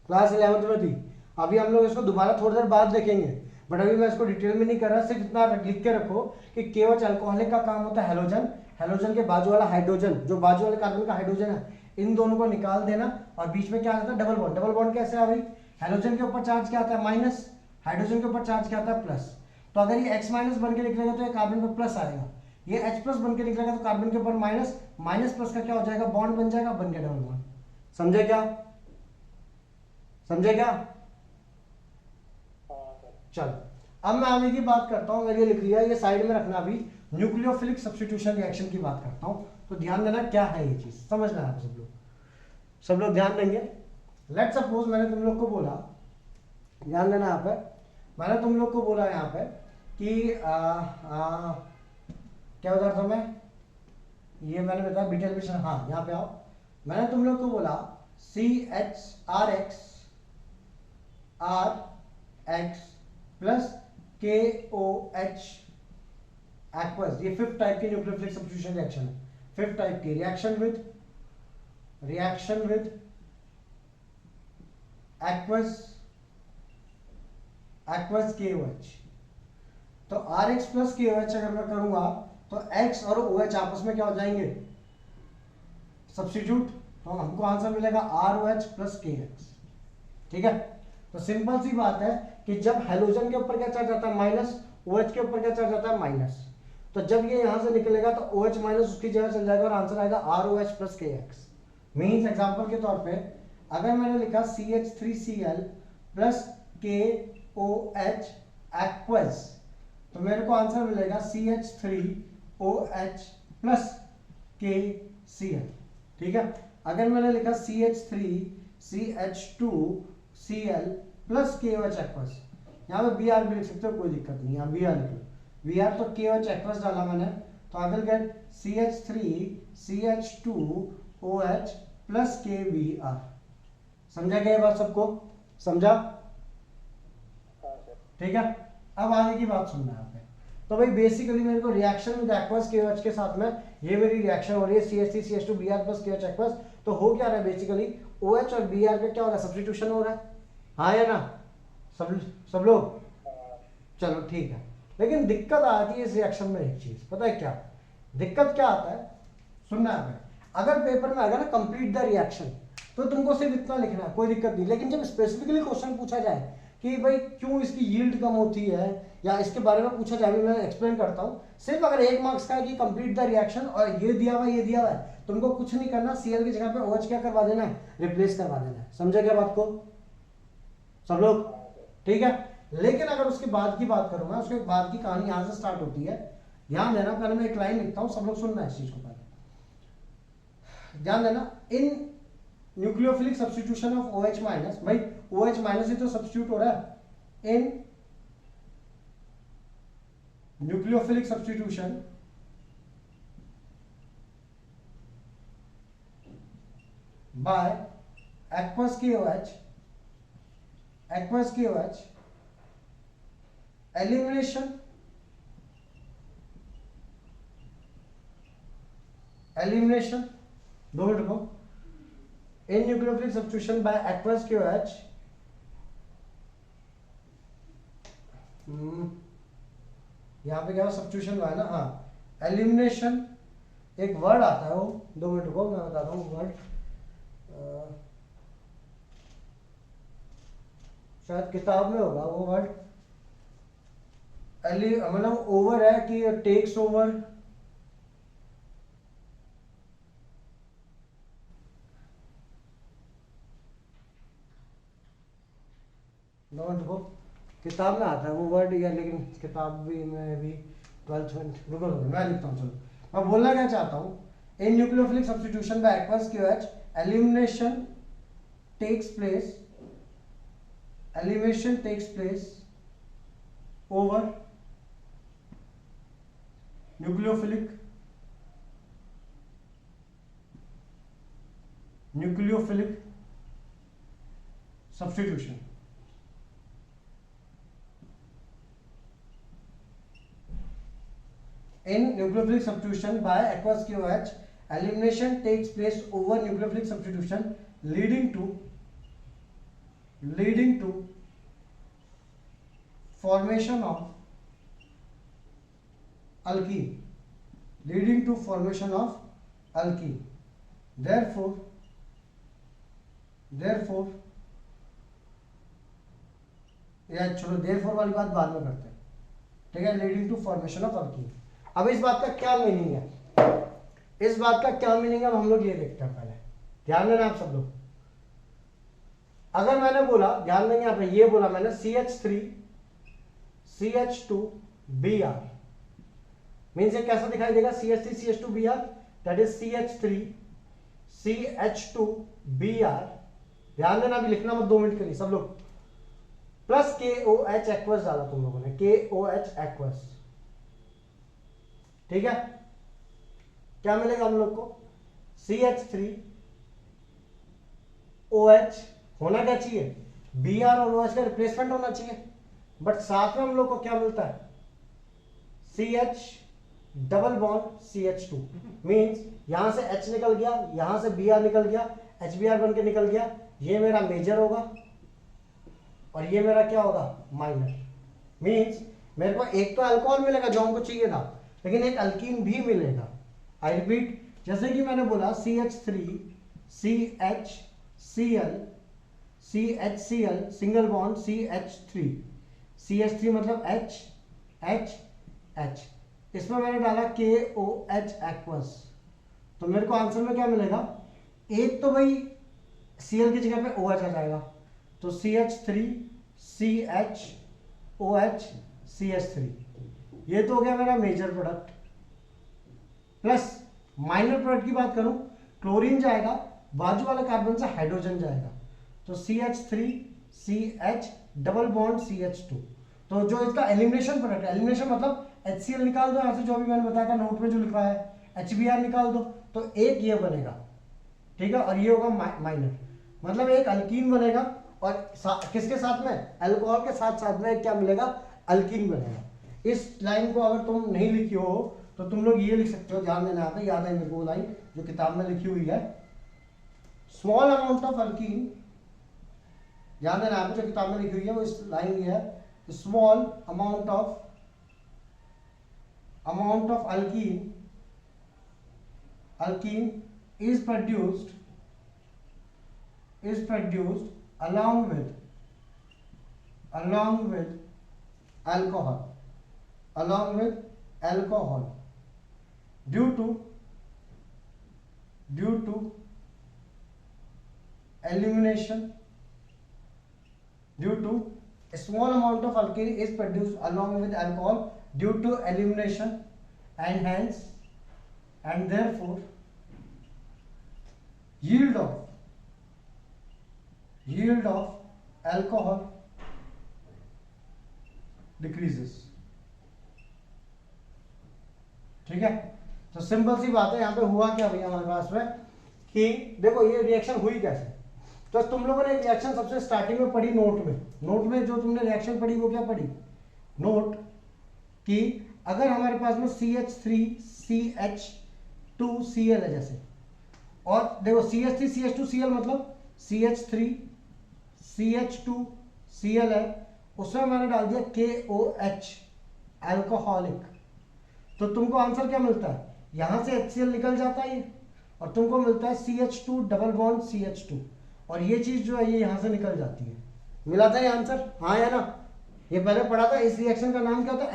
क्लास 11th में थी। अभी हम लोग इसको दोबारा थोड़ी देर बाद देखेंगे, बट अभी मैं इसको डिटेल में नहीं कर रहा, सिर्फ इतना लिख के रखो कि KOH अल्कोहलिक का काम होता है हेलोजन, हेलोजन के बाजू वाला हाइड्रोजन, जो बाजू वाले कार्बन का हाइड्रोजन है, इन दोनों को निकाल देना और बीच में क्या आ जाता है डबल बॉन्ड। डबल बॉन्ड कैसे आ भाई, हेलोजन के ऊपर चार्ज क्या आता है माइनस, हाइड्रोजन के ऊपर चार्ज क्या आता है प्लस। तो अगर ये X माइनस बन के निकलेगा तो ये कार्बन पे प्लस आएगा, ये H प्लस बन के निकलेगा तो कार्बन के ऊपर माइनस, माइनस प्लस का क्या हो जाएगा बॉन्ड बन जाएगा, बन गया डबल बॉन्ड। समझे क्या, समझे क्या? चलो अब मैं आगे की बात करता हूं, मैंने लिख लिया, ये साइड में रखना, अभी न्यूक्लियोफिलिक सब्स्टिट्यूशन रिएक्शन की बात करता हूं, तो ध्यान देना क्या है ये चीज, समझना है आप सब लोग ध्यान देंगे। लेट सपोज मैंने तुम लोग को बोला, ध्यान देना यहाँ पे, मैंने तुम लोग को बोला यहाँ पे कि क्या बता रहा था मैं, ये मैंने बताया बीटा एलिमिनेशन, हाँ यहाँ पे आओ, मैंने तुम लोग को बोला CHRX प्लस KOH एक्वस, ये फिफ्थ टाइप की न्यूक्लियोफिलिक सब्स्टिट्यूशन रिएक्शन है, फिफ्थ टाइप की रिएक्शन विद एक्वस KOH। तो RX प्लस KOH अगर मैं करूंगा तो X और OH आपस में क्या हो जाएंगे सब्स्टिट्यूट, तो हमको आंसर मिलेगा ROH प्लस KX। ठीक है, तो सिंपल सी बात है कि जब हेलोजन के ऊपर क्या चार्ज आता है माइनस, OH के ऊपर क्या चार्ज आता है माइनस, तो जब ये यहां से निकलेगा तो OH माइनस उसकी जगह चल जाएगा और आंसर आएगा ROH plus KX। Means example के तौर पे अगर मैंने लिखा CH3Cl प्लस KOH एक्वस, तो मेरे को आंसर मिलेगा CH3OH प्लस KCl। ठीक है, अगर मैंने लिखा CH3CH2Cl प्लस KOH एक्वस, यहाँ पे Br भी लिख सकते हो, कोई दिक्कत नहीं, यहाँ Br लिख लो, Br तो KOH एक्वस डाला मैंने, तो I will get CH3CH2OH plus KBr। समझा क्या ये बात सबको, समझा? ठीक है, अब आगे की बात सुनना है यहाँ पे। तो भाई बेसिकली मेरे को रिएक्शन विद एक्वस KOH के साथ में ये मेरी रिएक्शन हो रही है CH3CH2Br प्लस KOH एक्वस, तो हो क्या रहा है बेसिकली OH और Br का क्या हो रहा है सब्स्टिट्यूशन हो रहा है, हाँ या ना, सब लोग, चलो ठीक है। लेकिन दिक्कत आती है इस रिएक्शन में एक चीज, पता है क्या दिक्कत क्या आता है, सुनना है, अगर पेपर में आएगा ना कंप्लीट द रिएक्शन, तो तुमको सिर्फ इतना लिखना है, कोई दिक्कत नहीं, लेकिन जब स्पेसिफिकली क्वेश्चन पूछा जाए कि भाई क्यों इसकी यील्ड कम होती है या इसके बारे में पूछा जाए, मैं एक्सप्लेन करता हूँ, सिर्फ अगर 1 मार्क्स का है कि कंप्लीट द रिएक्शन और ये दिया हुआ है, तुमको कुछ नहीं करना, Cl की जगह पे OH क्या करवा देना है, रिप्लेस करवा देना है। समझे क्या बात को सब लोग? ठीक है, लेकिन अगर उसके बाद की बात करूंगा, उसके बाद की कहानी यहां से स्टार्ट होती है, ध्यान देना, पहले मैं एक लाइन लिखता हूं, सब लोग सुनना इस चीज को, पहले ध्यान देना। In nucleophilic substitution of OH minus, भाई OH माइनस ही तो सब्स्टिट्यूट हो रहा है, in nucleophilic substitution by aqueous KOH elimination दो मिनट को, in nucleophilic substitution by aqueous KOH, यहाँ पे क्या सब्स्टिट्यूशन हुआ है ना, हाँ एलिमिनेशन, एक वर्ड आता है वो, 2 मिनट को मैं बताता हूँ वर्ड, शायद किताब में होगा वो वर्ड, मतलब ओवर है कि टेक्स ओवर, को किताब में आता है वो वर्ड या, लेकिन किताब भी में भी 12th में मैं लिखता हूँ, चलो मैं बोलना क्या चाहता हूँ, in nucleophilic substitution by aqueous KOH elimination takes place over nucleophilic substitution. In nucleophilic substitution by aqueous KOH, elimination takes place over nucleophilic substitution, leading to formation of alkene, leading to formation of alkene. Therefore या छोड़ो, therefore वाली बात बाद में करते हैं, ठीक है। Leading to formation of alkene. अब इस बात का क्या मीनिंग है, इस बात का क्या मीनिंग है, हम लोग ये देखते हैं। पहले ध्यान देना आप सब लोग। अगर मैंने बोला, ध्यान देंगे यहाँ पे, ये बोला मैंने CH3CH2Br, मीन्स ये कैसा दिखाई देगा, CH3CH2Br, दैट इज CH3CH2Br। ध्यान देना, अभी लिखना मत, 2 मिनट के लिए सब लोग, प्लस KOH एक्वस डाला तुम लोगों ने, KOH एक्वस, ठीक है। क्या मिलेगा हम लोग को, CH3OH होना क्या चाहिए, Br और OH का रिप्लेसमेंट होना चाहिए, बट साथ में हम लोग को क्या मिलता है, CH double bond CH2, means यहां से H निकल गया, यहां से Br निकल गया, HBr बन के निकल गया, ये मेरा मेजर होगा और ये मेरा क्या होगा, माइनर। मींस मेरे को एक तो अल्कोहल मिलेगा जो हमको चाहिए था, लेकिन एक अल्कीन भी मिलेगा। आई रिपीट, जैसे कि मैंने बोला CH3CHCl सिंगल बॉन्ड CH3 मतलब H, इसमें मैंने डाला KOH एक्वस, तो मेरे को आंसर में क्या मिलेगा, एक तो भाई Cl की जगह पे OH आ जाएगा, तो CH3CHOH CH3, ये तो हो गया मेरा major product. Plus minor product की बात करूं, क्लोरीन जाएगा, बाजू वाले कार्बन से हाइड्रोजन जाएगा, तो CH3CH डबल बॉन्ड CH2। तो जो इसका एलिमिनेशन प्रोडक्ट है, एलिमिनेशन मतलब HCl निकाल दो यहाँ से, जो भी मैंने बताया था नोट में जो लिखा है, HBr निकाल दो, तो एक ये बनेगा, ठीक है, और ये होगा माइनर, मतलब एक अल्कीन बनेगा, और किसके साथ में, अल्कोहल के साथ साथ में क्या मिलेगा, अल्कीन बनेगा। इस लाइन को अगर तुम नहीं लिखी हो तो तुम लोग ये लिख सकते हो, ध्यान देना आता है, याद है मेरे को लाइन जो किताब में लिखी हुई है, स्मॉल अमाउंट ऑफ अल्कीन, ध्यान देना आप, जो किताब में लिखी हुई है वो इस लाइन ये है, small amount of alkene is produced along with alcohol due to elimination. A small amount of alkene is produced along with alcohol due to elimination, and therefore yield of alcohol decreases। ठीक है, तो simple सी बात है। यहाँ पे हुआ क्या भैया हमारे पास में कि देखो ये रिएक्शन हुई कैसे, तो तुम लोगों ने एक रिएक्शन सबसे स्टार्टिंग में पढ़ी नोट में जो तुमने रिएक्शन पढ़ी वो क्या पढ़ी, नोट कि अगर हमारे पास में CH3CH2Cl है जैसे, और देखो CH3CH2Cl मतलब CH3CH2Cl है, उसमें मैंने डाल दिया KOH अल्कोहलिक, तो तुमको आंसर क्या मिलता है, यहां से HCl निकल जाता है ये, और तुमको मिलता है CH2 डबल बॉन्ड CH2, और ये चीज जो है ये यहां से निकल जाती है। मिला था ये आंसर, हाँ या ना, ये पहले पढ़ा था। इस रिएक्शन का नाम क्या होता है,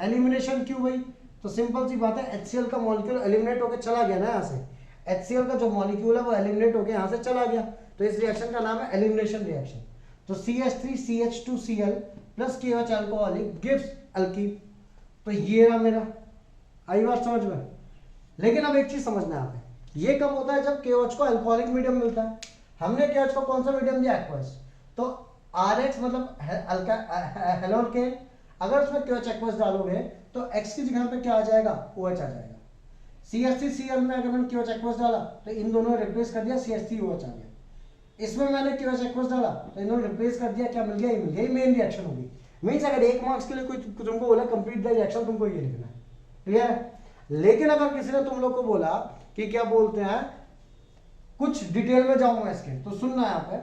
एलिमिनेशन क्यों भाई, तो सिंपल सी बात है, HCl का मॉलिक्यूल एलिमिनेट होकर चला गया ना यहाँ से, HCl का जो मॉलिक्यूल है वो एलिमिनेट होकर यहाँ से चला गया, तो इस रिएक्शन का नाम है एलिमिनेशन रिएक्शन। तो CH3CH2Cl plus KOH alcoholic gives alkyne, तो ये रहा मेरा, आई बात समझ में। लेकिन अब एक चीज समझना है, यहाँ पे ये कब होता है, जब KOH को अल्कोहलिक मीडियम मिलता है। हमने KOH को कौन सा मीडियम दिया, एक्वस, तो RX मतलब हेलोकेन, अगर उसमें KOH एक्वस डालोगे तो X की जगह पे क्या आ जाएगा, OH आ जाएगा। CH3Cl में अगर मैंने KOH एक्वस डाला तो इन दोनों ने रिप्लेस कर दिया, CH3OH आ गया। इसमें मैंने KOH एक्वस डाला तो इन्होंने रिप्लेस कर दिया, क्या मिल गया, ये मिल गया। ये मेन रिएक्शन होगी। मींस अगर 1 मार्क्स के लिए कोई तुमको बोला कंप्लीट द रिएक्शन, तुमको ये लिखना है, क्लियर है। लेकिन अगर किसी ने तुम लोग को बोला कि क्या बोलते हैं, कुछ डिटेल में जाऊंगा इसके, तो सुनना यहाँ पे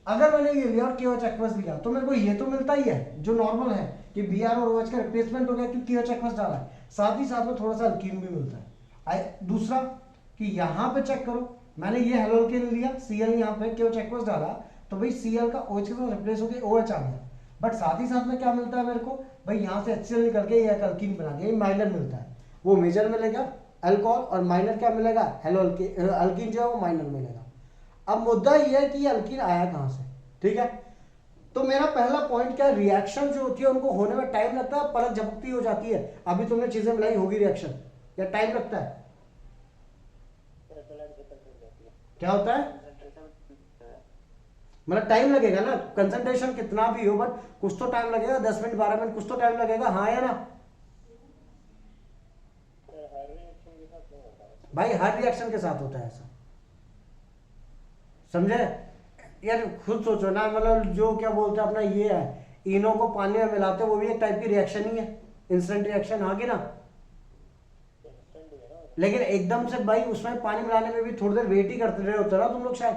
अगर मैंने ये लिया और KOH एक्वस लिया तो मेरे को ये तो मिलता ही है जो नॉर्मल है कि Br और OH का रिप्लेसमेंट हो गया क्योंकि KOH एक्वस डाला है, साथ ही साथ में थोड़ा सा अल्कीन भी मिलता है। दूसरा कि यहाँ पे चेक करो, मैंने ये हेलोल्केन लिया, Cl यहाँ पे KOH एक्वस डाला तो भाई Cl का OH के साथ रिप्लेस होकर OH आ गया, बट साथ ही साथ में क्या मिलता है मेरे को भाई, यहाँ से HCl निकल के ये अल्कीन बना के माइनर मिलता है, वो मेजर मिलेगा अल्कोहल और माइनर क्या मिलेगा, हेलोल्केन, अल्कीन जो है वो माइनर मिलेगा। अब मुद्दा ये है कि ये अल्कीन आया कहाँ से, ठीक है। तो मेरा पहला पॉइंट क्या, रिएक्शन जो होती है उनको होने में टाइम लगता है, परत झपकती हो जाती है, अभी तुमने चीजें मिलाई होगी रिएक्शन, या टाइम लगता है, क्या होता है, मतलब टाइम लगेगा ना, कंसंट्रेशन कितना भी हो बट कुछ तो टाइम लगेगा, 10 मिनट 12 मिनट कुछ तो टाइम लगेगा, हाँ या ना भाई, हर रिएक्शन के साथ होता है ऐसा, समझे यार, खुद सोचो ना, मतलब जो क्या बोलते हैं अपना ये है, इनो को पानी में मिलाते हैं, वो भी एक टाइप की रिएक्शन ही है, इंस्टेंट रिएक्शन, हाँ कि ना, लेकिन एकदम से भाई उसमें पानी मिलाने में भी थोड़ी देर वेट ही करते रहे होते ना तुम लोग शायद,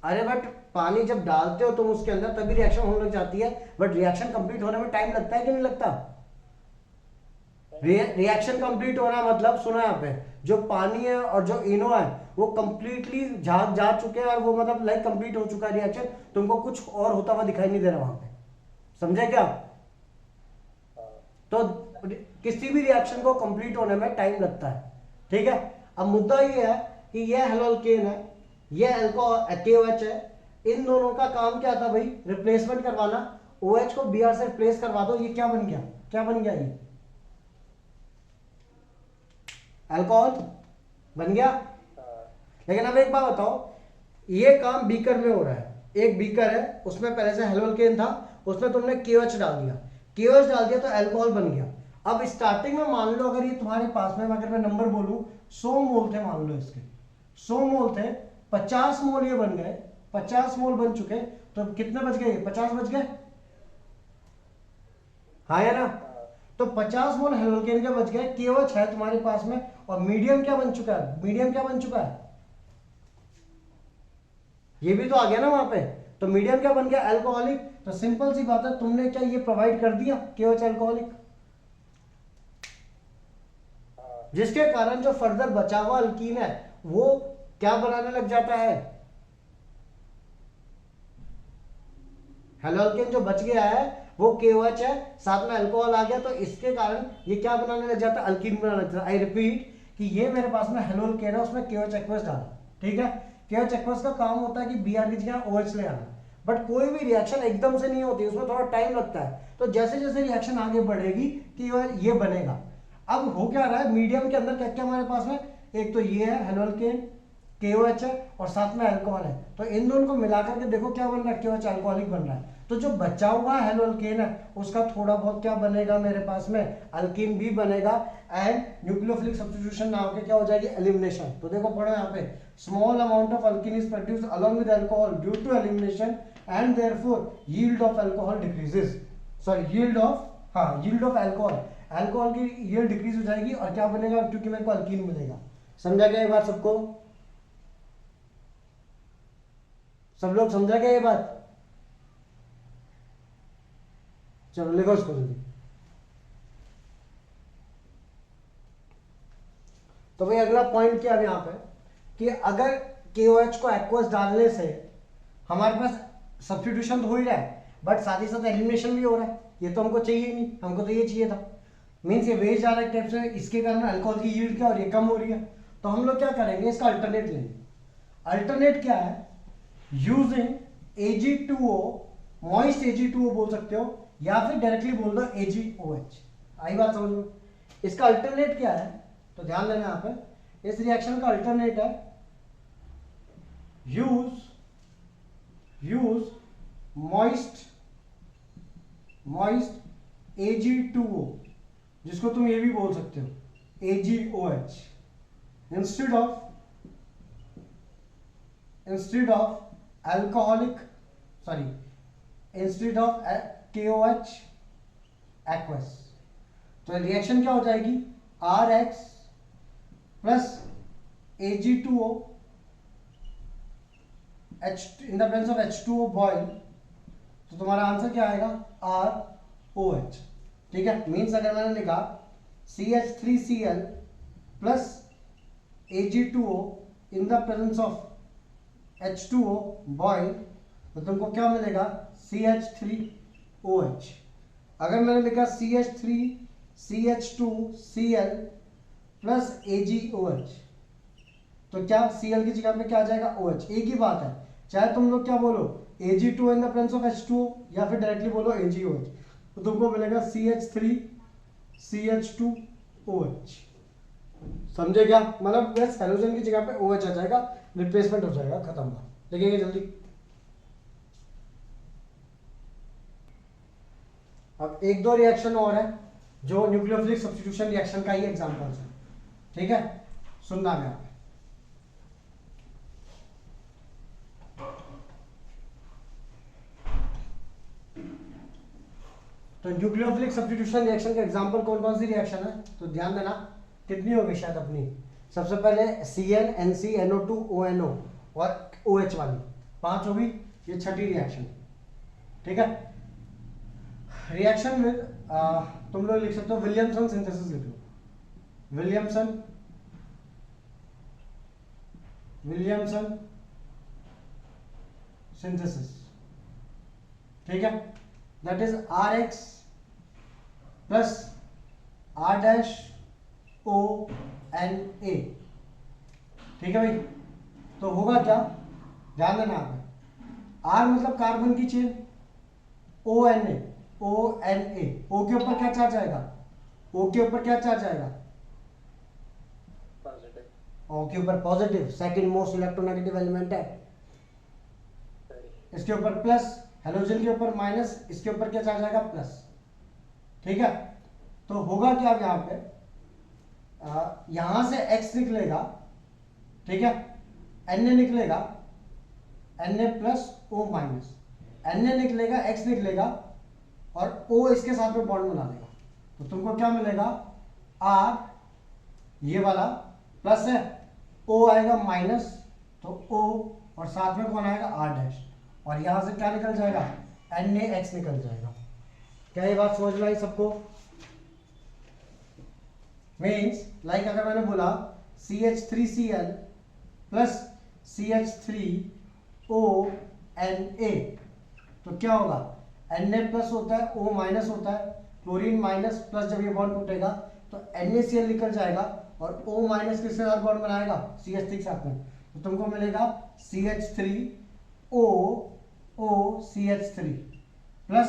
अरे बट पानी जब डालते हो तुम उसके अंदर तभी रिएक्शन होने लग जाती है, बट रिएक्शन कंप्लीट होने में टाइम लगता है कि नहीं लगता, रिएक्शन कंप्लीट होना मतलब सुनो यहाँ पे, जो पानी है और जो इनो है वो कंप्लीटली जा चुके हैं, और वो मतलब लाइक कंप्लीट हो चुका है रिएक्शन, तुमको कुछ और होता हुआ दिखाई नहीं दे रहा वहां पे, समझे क्या। तो किसी भी रिएक्शन को कंप्लीट होने में टाइम लगता है, ठीक है। अब मुद्दा ये है कि ये हेलोल्केन है, ये अल्कोहल KOH है, इन दोनों का काम क्या था भाई, रिप्लेसमेंट करवाना, OH को Br से रिप्लेस करवा दो, ये क्या बन गया, क्या बन गया, ये अल्कोहल बन गया। लेकिन अब एक बात बताओ, ये काम बीकर में हो रहा है, एक बीकर है उसमें पहले से हेलोल्केन था, उसमें तुमने KOH डाल दिया, KOH डाल दिया तो अल्कोहल बन गया। अब स्टार्टिंग में मान लो अगर ये तुम्हारे पास में, अगर मैं नंबर बोलूं 100 मोल थे, मान लो इसके 100 मोल थे, 50 मोल ये बन गए, 50 मोल बन चुके, तो कितने बच गए, 50 बच गए, हाँ या ना, तो 50 मोल हेलोल्केन के बच गए, KOH है तुम्हारे पास में, और मीडियम क्या बन चुका है, मीडियम क्या बन चुका है, ये भी तो आ गया ना वहां पे, तो मीडियम क्या बन गया, अल्कोहलिक। तो सिंपल सी बात है, तुमने क्या ये प्रोवाइड कर दिया KOH अल्कोहलिक, जिसके कारण जो फर्दर बचा हुआ अल्कीन है वो क्या बनाने लग जाता है, हेलोल्केन जो बच गया है वो KOH है, साथ में अल्कोहल आ गया, तो इसके कारण ये क्या बनाने लग जाता है, अल्कीन बनाने लग जाता है। आई रिपीट कि ये मेरे पास में हेलोल्केन है, उसमें KOH एक्वस डाला, ठीक है, KOH एक्वस का काम होता है कि Br की जगह OH ले आना, बट कोई भी रिएक्शन एकदम से नहीं होती, उसमें थोड़ा टाइम लगता है, तो जैसे जैसे रिएक्शन आगे बढ़ेगी कि ये बनेगा। अब हो क्या रहा है, मीडियम के अंदर क्या क्या हमारे पास में, एक तो ये है हेलोल्केन, KOH है और साथ में अल्कोहल है, तो इन दोनों को मिलाकर के देखो क्या बन रहा है, KOH अल्कोहलिक बन रहा है, तो जो बचा हुआ हेलोल्केन है उसका थोड़ा बहुत क्या बनेगा मेरे पास में, अल्कीन भी बनेगा, एंड न्यूक्लियोफिलिक सब्स्टिट्यूशन ना होकर क्या हो जाएगी, एलिमिनेशन। तो देखो पढ़ो यहाँ पे, small amount of alkene is produced along with alcohol due to elimination and therefore yield of alcohol decreases, sorry yield of alcohol की यील्ड डिक्रीज हो जाएगी, और क्या बनेगा, क्योंकि मेरे को अल्कीन मिलेगा। समझा क्या ये बात सबको, सब लोग समझा क्या ये बात, चलो लिखो इसको जल्दी। तो भाई अगला पॉइंट क्या है यहाँ पे, कि अगर KOH को एक्वस डालने से हमारे पास सब्स्टिट्यूशन तो हो ही रहा है, बट साथ ही साथ एलिमिनेशन भी हो रहा है, ये तो हमको चाहिए ही नहीं, हमको तो ये चाहिए था, मीन्स ये वेज जा रहा है टाइप से, इसके कारण अल्कोहल की यील्ड क्या हो रही है, कम हो रही है, तो हम लोग क्या करेंगे, इसका अल्टरनेट लेंगे। अल्टरनेट क्या है, यूजिंग Ag2O, मॉइस्ट Ag2O बोल सकते हो, या फिर डायरेक्टली बोल दो AgOH, आई बात समझ में। इसका अल्टरनेट क्या है, तो ध्यान देना यहाँ पे, इस रिएक्शन का अल्टरनेट है यूज मॉइस्ट Ag2O, जिसको तुम ये भी बोल सकते हो AgOH, instead of alcoholic, sorry instead of KOH aqueous. तो रिएक्शन क्या हो जाएगी, RX plus Ag2O H in the presence of H2O boil, तो तुम्हारा आंसर क्या आएगा? ROH। ठीक है, मीन्स अगर मैंने लिखा CH3Cl plus Ag2O in the presence of H2O boil, तो तुमको क्या मिलेगा? CH3OH। अगर मैंने लिखा CH3CH2Cl प्लस AgOH, तो क्या Cl की जगह पे क्या आ जाएगा? OH। एक ही बात है, चाहे तुम लोग क्या बोलो Ag2 in the presence of H2O या फिर डायरेक्टली बोलो AgOH, तो तुमको मिलेगा CH3CH2OH। समझे क्या? मतलब बस हेलोजन की जगह पे OH आ जाएगा, रिप्लेसमेंट हो जाएगा, खत्म हुआ। लिखेंगे जल्दी। अब एक दो रिएक्शन और है जो न्यूक्लियोफिलिक सब्स्टिट्यूशन रिएक्शन का ही एग्जांपल्स है। ठीक है, सुनना है आप। तो न्यूक्लियोफिलिक सब्स्टिट्यूशन रिएक्शन का एग्जांपल कौन कौन सी रिएक्शन है, तो ध्यान देना। कितनी होगी शायद अपनी? सबसे पहले Cl NC NO2 ONO और OH वाली 5 होगी, ये छठी रिएक्शन। ठीक है, रिएक्शन में तुम लोग लिख सकते हो विलियमसन सिंथेसिस लिख लो, विलियमसन सिंथेसिस। ठीक है, that is RX plus R-ONA। ठीक है भाई, तो होगा क्या? ध्यान देना आप। R मतलब कार्बन की चेन, ONA O के ऊपर क्या चार्ज आएगा? O के ऊपर क्या चार्ज आएगा? O के ऊपर positive, second most electronegative element है। इसके ऊपर प्लस, हेलोजन के ऊपर माइनस, इसके ऊपर क्या चार्ज आएगा? प्लस। ठीक है, तो होगा क्या यहाँ पे? यहां से X निकलेगा, ठीक है, Na निकलेगा, Na plus O minus, Na निकलेगा, X निकलेगा और O इसके साथ में बॉन्ड बना लेगा, तो तुमको क्या मिलेगा? R ये वाला प्लस है, O आएगा माइनस, तो O और साथ में कौन आएगा? R डैश, और यहां से क्या निकल जाएगा? NaX निकल जाएगा। क्या ये बात समझ में आई सबको? मीन्स लाइक अगर मैंने बोला CH3Cl प्लस CH3ONA, तो क्या होगा? Na प्लस होता है, O माइनस होता है, क्लोरीन माइनस प्लस, जब ये बॉन्ड टूटेगा तो NaCl निकल जाएगा और O माइनस किसके साथ बॉन्ड बनाएगा? CH3 के साथ में, तो तुमको मिलेगा CH3OCH3 प्लस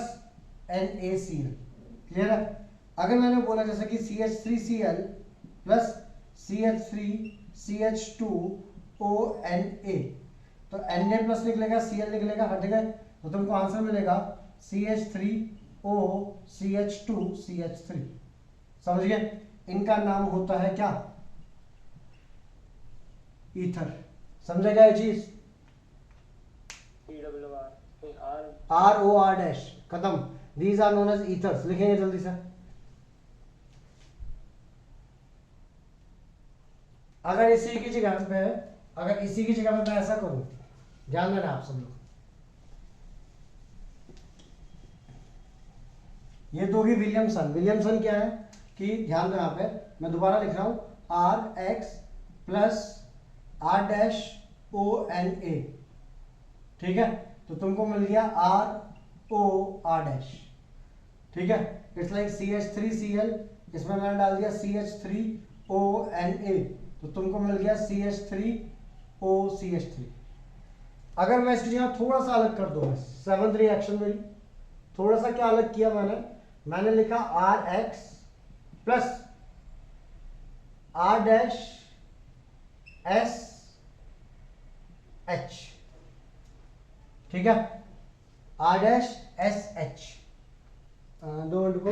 NaCl। क्लियर है? अगर मैंने बोला जैसे कि CH3Cl प्लस CH3CH2ONA, तो Na प्लस निकलेगा, Cl निकलेगा, हट गए, तो तुमको आंसर मिलेगा CH3OCH2CH3। समझ गए? इनका नाम होता है क्या? ईथर। समझेगा ये चीज? ROR डैश, खत्म। These are known as ethers. लिखेंगे जल्दी से। अगर इसी की जगह पे मैं ऐसा करूं, ध्यान देना आप सब लोग, ये दो ही विलियमसन क्या है कि ध्यान देना पे, मैं दोबारा लिख रहा हूं RX प्लस R-ONA। ठीक है, तो तुमको मिल गया ROR डैश। ठीक है, इट्स लाइक CH3Cl, इसमें मैंने डाल दिया CH3ONA, तो तुमको मिल गया CH3OCH3। अगर मैं इसकी जगह थोड़ा सा अलग कर दूं, सेवंथ रिएक्शन में थोड़ा सा क्या अलग किया मैंने लिखा RX प्लस R-SH। ठीक है, R-SH, दो मिनट को,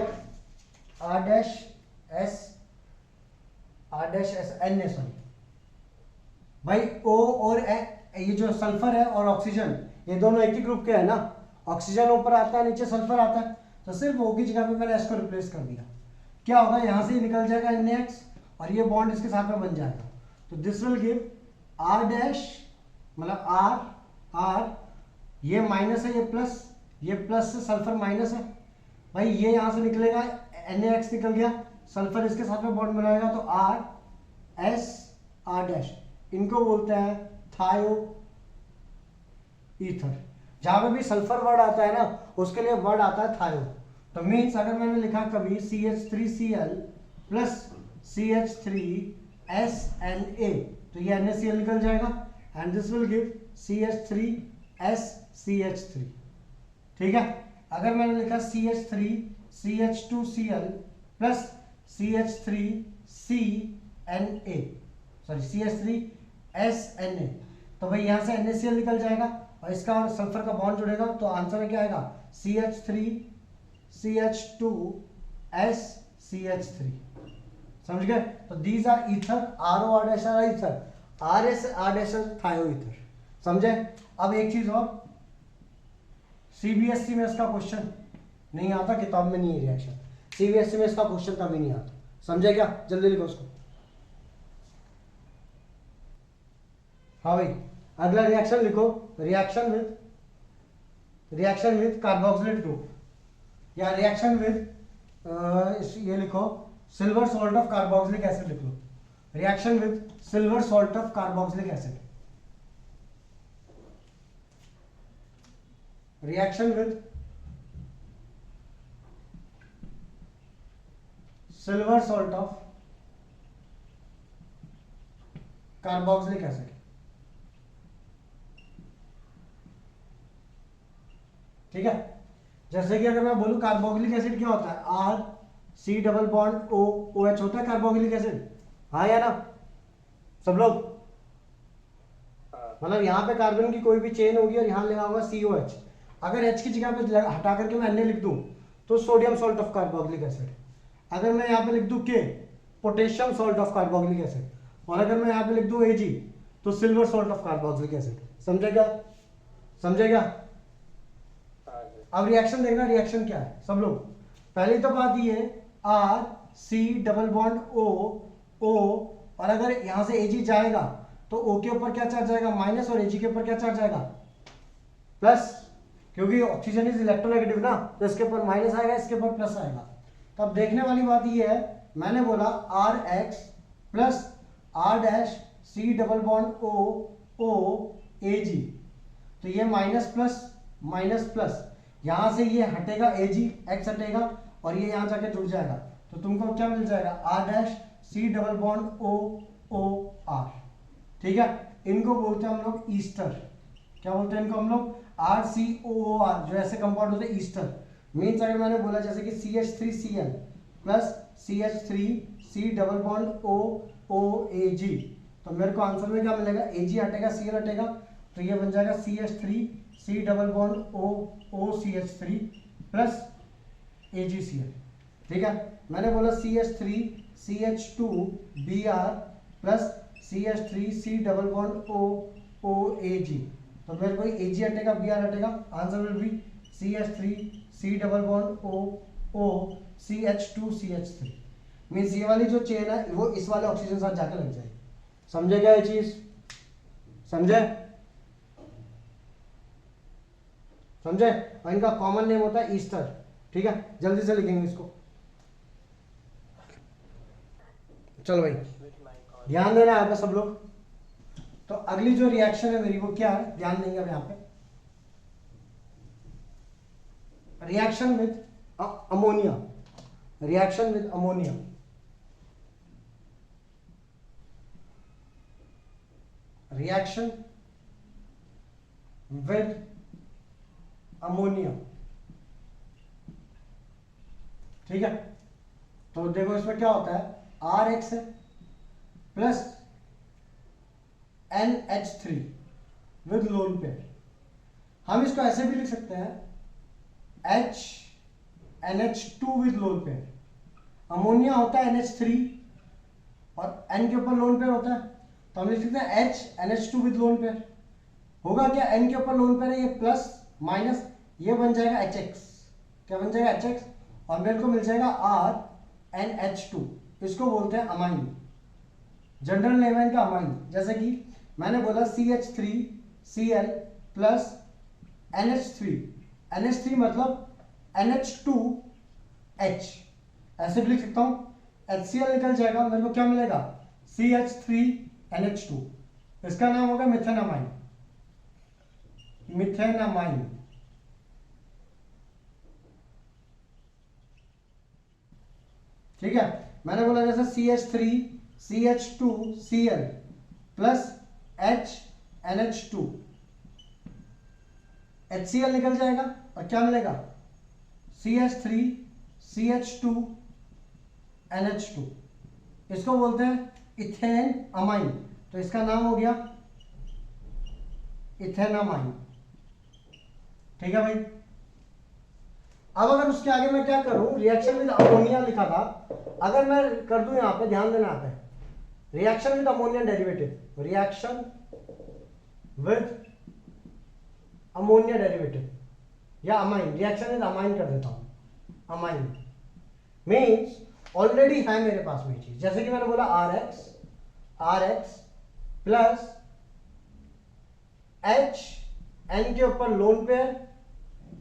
R-SN, सॉरी भाई, O और ये जो सल्फर है और ऑक्सीजन, ये दोनों एक ही ग्रुप के है ना। ऑक्सीजन ऊपर आता है, नीचे सल्फर आता है, तो सिर्फ O की जगह पे मैंने S को रिप्लेस कर दिया। क्या होगा? यहां से निकल जाएगा NaX और ये बॉन्ड इसके साथ में बन जाएगा, तो this will give are dash, मतलब आर ये माइनस है, ये प्लस से सल्फर माइनस है भाई, ये यहां से निकलेगा NaX निकल गया, सल्फर इसके साथ में बॉन्ड बनाएगा तो आर डैश, इनको बोलते हैं थायो ईथर। जहां पे भी सल्फर वर्ड आता है ना उसके लिए वर्ड आता है थायो। तो मीन्स अगर मैंने लिखा कभी CH3Cl प्लस CH3SNA तो ये NaCl निकल जाएगा and this will give CH3SCH3। ठीक है, अगर मैंने लिखा CH3CH2Cl plus CH3CNA sorry CH3SNA तो भाई यहां से NaCl निकल जाएगा और इसका और सल्फर का बॉन्ड जुड़ेगा तो आंसर में क्या आएगा CH3CH2SCH3। समझ गए? तो these are ether, RO R dash are ether, RS R dash thioether. समझे? अब एक चीज और, CBSE में इसका क्वेश्चन नहीं आता, किताब में नहीं है रिएक्शन, CBSE में इसका क्वेश्चन कभी नहीं आता। समझे क्या? जल्दी लिखो उसको। हाँ भाई, अगला रिएक्शन लिखो, रिएक्शन विद कार्बोक्सिलेट ग्रुप या रिएक्शन विद ये लिखो silver salt of carboxylic acid लिख लो, reaction with silver salt of carboxylic acid, reaction with silver salt of carboxylic acid. ठीक है, जैसे कि अगर मैं बोलूं कार्बोक्सिलिक एसिड क्या होता है, R C double bond O OH होता है कार्बोक्सिलिक एसिड, हाँ या ना सब लोग? मतलब यहाँ पे कार्बन की कोई भी चेन होगी और यहाँ लगा होगा COH, अगर H की जगह पे हटा करके मैं Na लिख दूं तो sodium salt of carboxylic acid, अगर मैं यहाँ पे लिख दूं K potassium salt of carboxylic acid, और अगर मैं यहाँ पे लिख दूं Ag तो silver salt of carboxylic acid. समझेगा? समझेगा? अब रिएक्शन देखना, रिएक्शन क्या है सब लोग। पहली तो बात ये R C double bond O और अगर यहां से Ag जाएगा तो O के ऊपर क्या चार्ज आएगा, माइनस, और Ag के ऊपर क्या चार्ज आएगा, प्लस, क्योंकि ऑक्सीजन इज इलेक्ट्रोनेगेटिव ना, तो इसके ऊपर माइनस आएगा, इसके ऊपर प्लस आएगा। तो अब देखने वाली बात ये है, मैंने बोला RX plus R dash C double bond O Ag, तो ये माइनस प्लस, यहां से ये हटेगा Ag, X हटेगा और ये यहां जाके जुड़ जाएगा, तो तुमको क्या मिल जाएगा, R dash C double bond O R। ठीक है, इनको बोलते हैं हम लोग ईस्टर। क्या बोलते हैं इनको हम लोग, RCOOR, जो ऐसे कंपाउंड होते हैं ईस्टर। मीन्स अगर मैंने बोला जैसे कि CH3Cl plus CH3C double bond OAG, तो मेरे को आंसर में क्या मिलेगा, Ag हटेगा, Cl हटेगा, तो ये बन जाएगा CH3C double bond OCH3 plus AgCl। ठीक है, मैंने बोला CH3CH2Br plus CH3C double bond OAG, तो मेरे को Ag हटेगा, Br हटेगा, answer will B CH3C double bond OCH2CH3। Means ये वाली जो चेन है वो इस वाले ऑक्सीजन साथ जाकर लग जाएगी। समझे क्या ये चीज? समझे? समझे? और इनका कॉमन नेम होता है ईस्टर। ठीक है, जल्दी से लिखेंगे इसको। चलो भाई, ध्यान देना है सब लोग। तो अगली जो रिएक्शन है मेरी वो क्या है, ध्यान देंगे अब यहाँ पे, reaction with ammonia, reaction with ammonia. Reaction with ammonia. ठीक है, तो देखो इसमें क्या होता है, RX है plus NH3 with lone pair. हम इसको ऐसे भी लिख सकते हैं NH2 with lone pair. Ammonia होता है NH3 और N के ऊपर लोन पेयर होता है, तो हम लिख सकते हैं NH2 विद लोन पेयर। होगा क्या, N के ऊपर लोन पेयर है, ये प्लस माइनस, ये बन जाएगा HX। क्या बन जाएगा, HX, और मेरे को मिल जाएगा RNH2। इसको बोलते हैं अमाइन। जनरल नेम है इनका अमाइन। जैसे कि मैंने बोला CH3Cl प्लस NH3, NH3 मतलब NH2H, ऐसे भी लिख सकता हूं। HCl निकल जाएगा, मेरे को क्या मिलेगा CH3NH2, इसका नाम होगा मिथेनामाइन, मिथेनामाइन। ठीक है, मैंने बोला जैसे CH3CH2Cl प्लस HNH2, HCl निकल जाएगा और क्या मिलेगा CH3CH2NH2, इसको बोलते हैं इथेन अमाइन, तो इसका नाम हो गया इथेनामाइन। ठीक है भाई। अब अगर उसके आगे मैं क्या करूं, रिएक्शन विद अमोनिया लिखा था, अगर मैं कर दूं यहां पे, ध्यान देना यहाँ पे, reaction with ammonia derivative, reaction with ammonia derivative या अमाइन, रिएक्शन विद अमाइन कर देता हूं, अमाइन मीन्स ऑलरेडी है मेरे पास में चीज। जैसे कि मैंने बोला RX प्लस H, N के ऊपर लोन पेयर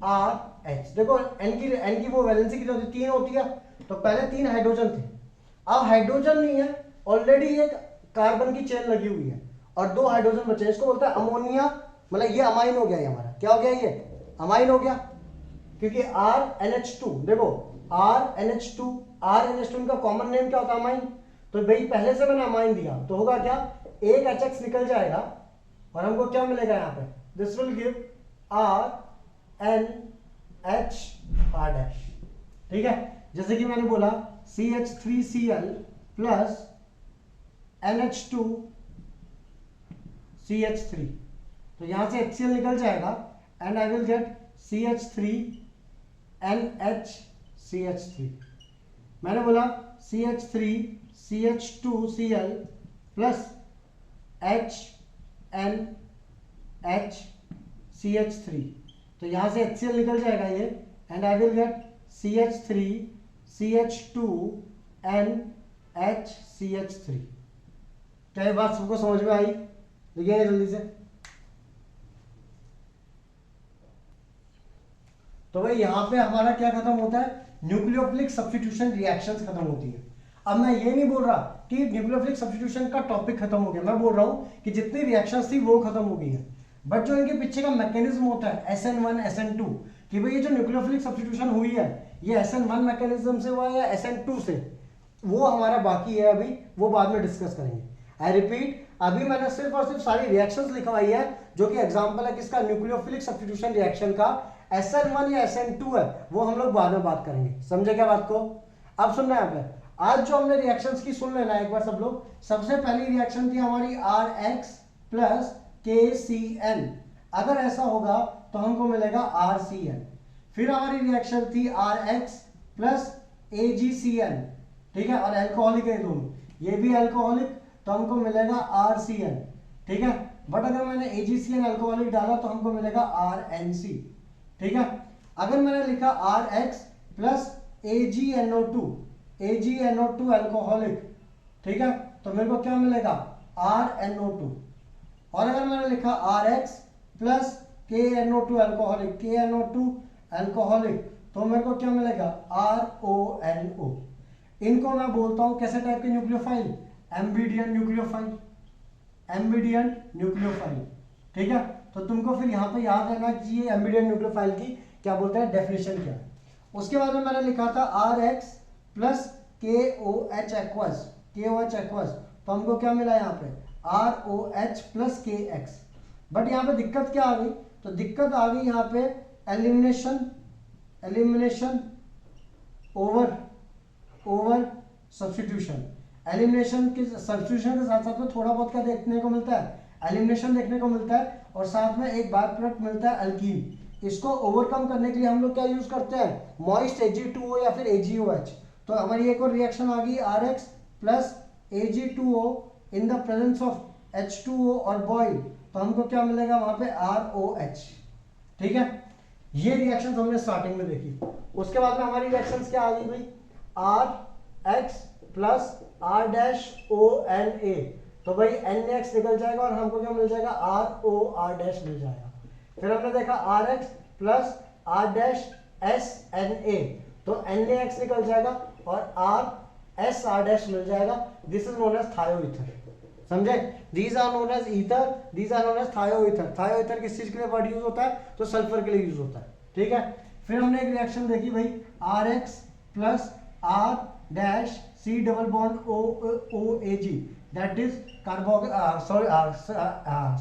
RH। देखो N की वो वैलेंसी कितनी होती है, 3 होती है, तो पहले 3 हाइड्रोजन थे, अब हाइड्रोजन नहीं है, ऑलरेडी एक कार्बन की चेन लगी हुई है और 2 हाइड्रोजन बचे हैं, इसको बोलता है अमोनिया, मतलब ये अमाइन हो गया, ये हमारा क्या हो गया, ये अमाइन हो गया, क्योंकि RNH2, देखो RNH2 इनका कॉमन नेम क्या होता है, अमाइन। तो भाई पहले से मैंने अमाइन दिया तो होगा क्या, एक HX निकल जाएगा और हमको क्या मिलेगा यहाँ पे, this will give RNH R'। ठीक है, जैसे कि मैंने बोला CH3Cl प्लस NH2CH3, तो यहां से HCl निकल जाएगा and I will get CH3NHCH3। मैंने बोला CH3CH2Cl प्लस HNHCH3, तो यहां से HCl निकल जाएगा ये and I will get CH3CH2NHCH3। क्या ये बात सबको समझ में आई? देखिए जल्दी से। तो भाई यहां पे हमारा क्या खत्म होता है, न्यूक्लियोफिलिक सब्स्टिट्यूशन रिएक्शंस खत्म होती है। अब मैं ये नहीं बोल रहा कि न्यूक्लियोफिलिक सब्स्टिट्यूशन का टॉपिक खत्म हो गया, मैं बोल रहा हूं कि जितनी रिएक्शंस थी वो खत्म हो गई है, बट जो इनके पीछे का मैकेनिज्म होता है SN1 SN2, कि भाई ये जो न्यूक्लियोफिलिक सब्स्टिट्यूशन हुई है ये SN1 मैकेनिज्म से हुआ है या SN2 से, वो हमारा बाकी है, अभी वो बाद में डिस्कस करेंगे। आई रिपीट, अभी मैंने सिर्फ और सिर्फ सारी रिएक्शंस लिखवाई है जो कि एग्जांपल है किसका, न्यूक्लियोफिलिक सब्स्टिट्यूशन रिएक्शन का। SN1 या SN2 है वो हम लोग बाद में बात करेंगे, समझे क्या बात को? अब सुनना है यहाँ पे, आज जो हमने रिएक्शंस की सुन लेना एक बार सब लोग। सबसे पहली रिएक्शन थी हमारी RX प्लस KCN, अगर ऐसा होगा तो हमको मिलेगा RCN। फिर हमारी रिएक्शन थी RX प्लस AgCN, ठीक है, और अल्कोहलिक है दोनों, ये भी अल्कोहलिक, तो हमको मिलेगा RCN, ठीक है। बट अगर मैंने AgCN अल्कोहलिक डाला तो हमको मिलेगा RNC, ठीक है। अगर मैंने लिखा RX प्लस AgNO2 अल्कोहलिक, ठीक है, तो मेरे को क्या मिलेगा RNO2। और अगर मैंने लिखा RX प्लस KNO2 अल्कोहलिक, तो मेरे को क्या मिलेगा RONO। इनको मैं बोलता हूं कैसे टाइप के न्यूक्लियोफाइल, एम्बिडियन न्यूक्लियोफाइल, ठीक है। तो तुमको फिर यहाँ पे याद रहना कि ये एम्बिडियन न्यूक्लियोफाइल की क्या बोलते हैं, डेफिनेशन क्या है। उसके बाद में मैंने लिखा था RX प्लस KOH एक्वस, तो हमको क्या मिला यहाँ पे ROH प्लस KX। बट यहाँ पे दिक्कत क्या आ गई, तो दिक्कत आ गई यहाँ पे एलिमिनेशन ओवर सब्स्टिट्यूशन। एलिमिनेशन के सब्स्टिट्यूशन के साथ साथ में थोड़ा बहुत क्या देखने को मिलता है, एलिमिनेशन देखने को मिलता है, और साथ में एक बाय प्रोडक्ट मिलता है अल्कीन। इसको ओवरकम करने के लिए हम लोग क्या यूज करते हैं, मॉइस्ट Ag2O या फिर AgOH। तो हमारी एक और रिएक्शन आ गई RX plus Ag2O in the presence of H2O और बॉइल, तो हमको क्या मिलेगा वहां पे ROH, ठीक है। ये रिएक्शन हमने स्टार्टिंग में देखी। उसके बाद में हमारी रिएक्शंस क्या आ गई भाई, RX plus R dash ONA, तो भाई NaX निकल जाएगा और हमको क्या मिल जाएगा, ROR डैश मिल जाएगा। फिर हमने देखा RX plus R dash SNA, तो NaX निकल जाएगा और RSR डैश मिल जाएगा। This is known as thioether, समझे? These are known as ether, these are known as thioether. Thioether किस चीज के लिए वर्ड यूज होता है, तो सल्फर के लिए यूज होता है, ठीक है। फिर हमने एक रिएक्शन देखी भाई, RX plus R dash C double bond OAG, that is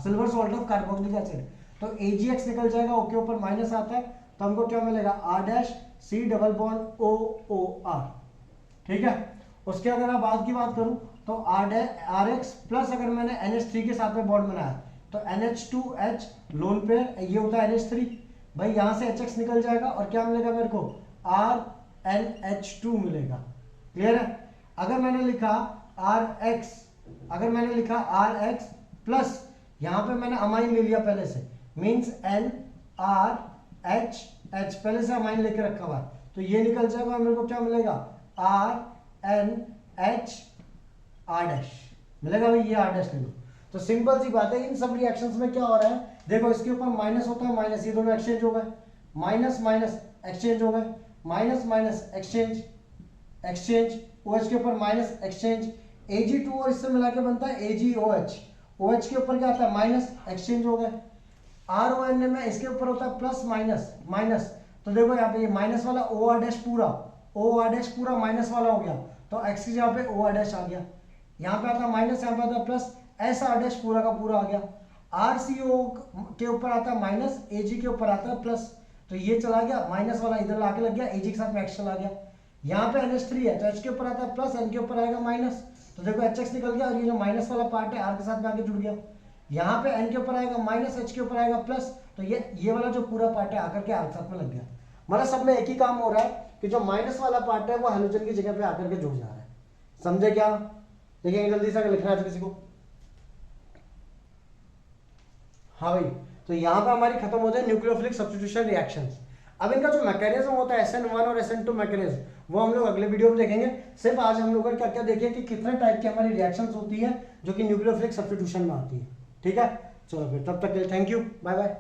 silver salt of carboxylic acid, तो AgX निकल जाएगा, O के ऊपर माइनस आता है, तो हमको क्या मिलेगा, R dash C double bond OOR, ठीक है। उसके अगर मैं बाद की बात करूं तो RX प्लस अगर मैंने NH3 के साथ में बॉन्ड बनाया तो NH2H लोन पेयर, ये होता है NH3, भाई यहां से HX निकल जाएगा और क्या मिलेगा मेरे को, RNH2 मिलेगा, क्लियर है। अगर मैंने लिखा RX, अगर मैंने लिखा RX प्लस यहां पे मैंने अमाइन ले लिया पहले से, मींस NRHH, पहले से अमाइन लेके रखा हुआ है, तो ये निकल जाएगा और मेरे को क्या मिलेगा, RNH R डैश मिलेगा भाई, ये R डैश ले लो। तो सिंपल सी बात है, इन सब रिएक्शंस में क्या हो रहा है, देखो इसके ऊपर माइनस होता है, माइनस, ये दोनों एक्सचेंज हो गए, माइनस माइनस एक्सचेंज हो गए, minus minus exchange, exchange, OH के ऊपर माइनस एक्सचेंज, Ag2 और इससे मिला के बनता है AgOH, OH के ऊपर क्या आता है, माइनस, एक्सचेंज हो गए। RONA में इसके ऊपर होता है प्लस माइनस माइनस, तो देखो यहाँ पे ये माइनस वाला OR डैश पूरा, OR डैश पूरा माइनस वाला हो गया, तो X की जगह पे OR डैश आ गया, यहाँ पे आता है माइनस, यहाँ पे आता है प्लस, SR डैश पूरा का पूरा आ गया। RCO के ऊपर आता है माइनस, AG के ऊपर आता है प्लस, तो ये चला गया, माइनस वाला इधर लाके लग गया, AG के साथ में X चला गया। यहाँ पे NH3 है, तो H के ऊपर आता है प्लस, N के ऊपर आएगा माइनस, तो देखो HX निकल गया और ये जो माइनस वाला पार्ट है R के साथ में आके जुड़ गया। यहाँ पे N के ऊपर आएगा माइनस, H के ऊपर आएगा प्लस, तो ये वाला जो पूरा पार्ट है आकर के R के साथ में लग गया। मतलब सब में एक ही काम हो रहा है कि जो माइनस वाला पार्ट है वो हेलोजन की जगह पे आकर के जुड़ जा रहा है, समझे क्या? देखिए जल्दी से अगर लिखना है तो किसी को, हाँ भाई, तो यहाँ पे हमारी खत्म हो जाए न्यूक्लियोफिलिक सब्स्टिट्यूशन रिएक्शंस। अब इनका जो मैकेनिज्म होता है SN1 और SN2 मैकेनिज्म, वो हम लोग अगले वीडियो में देखेंगे। सिर्फ आज हम लोग क्या क्या देखें कि कितने टाइप की हमारी रिएक्शंस होती है जो कि न्यूक्लियोफिलिक सब्स्टिट्यूशन में आती है, ठीक है। चलो फिर तब तक के लिए थैंक यू, बाय बाय।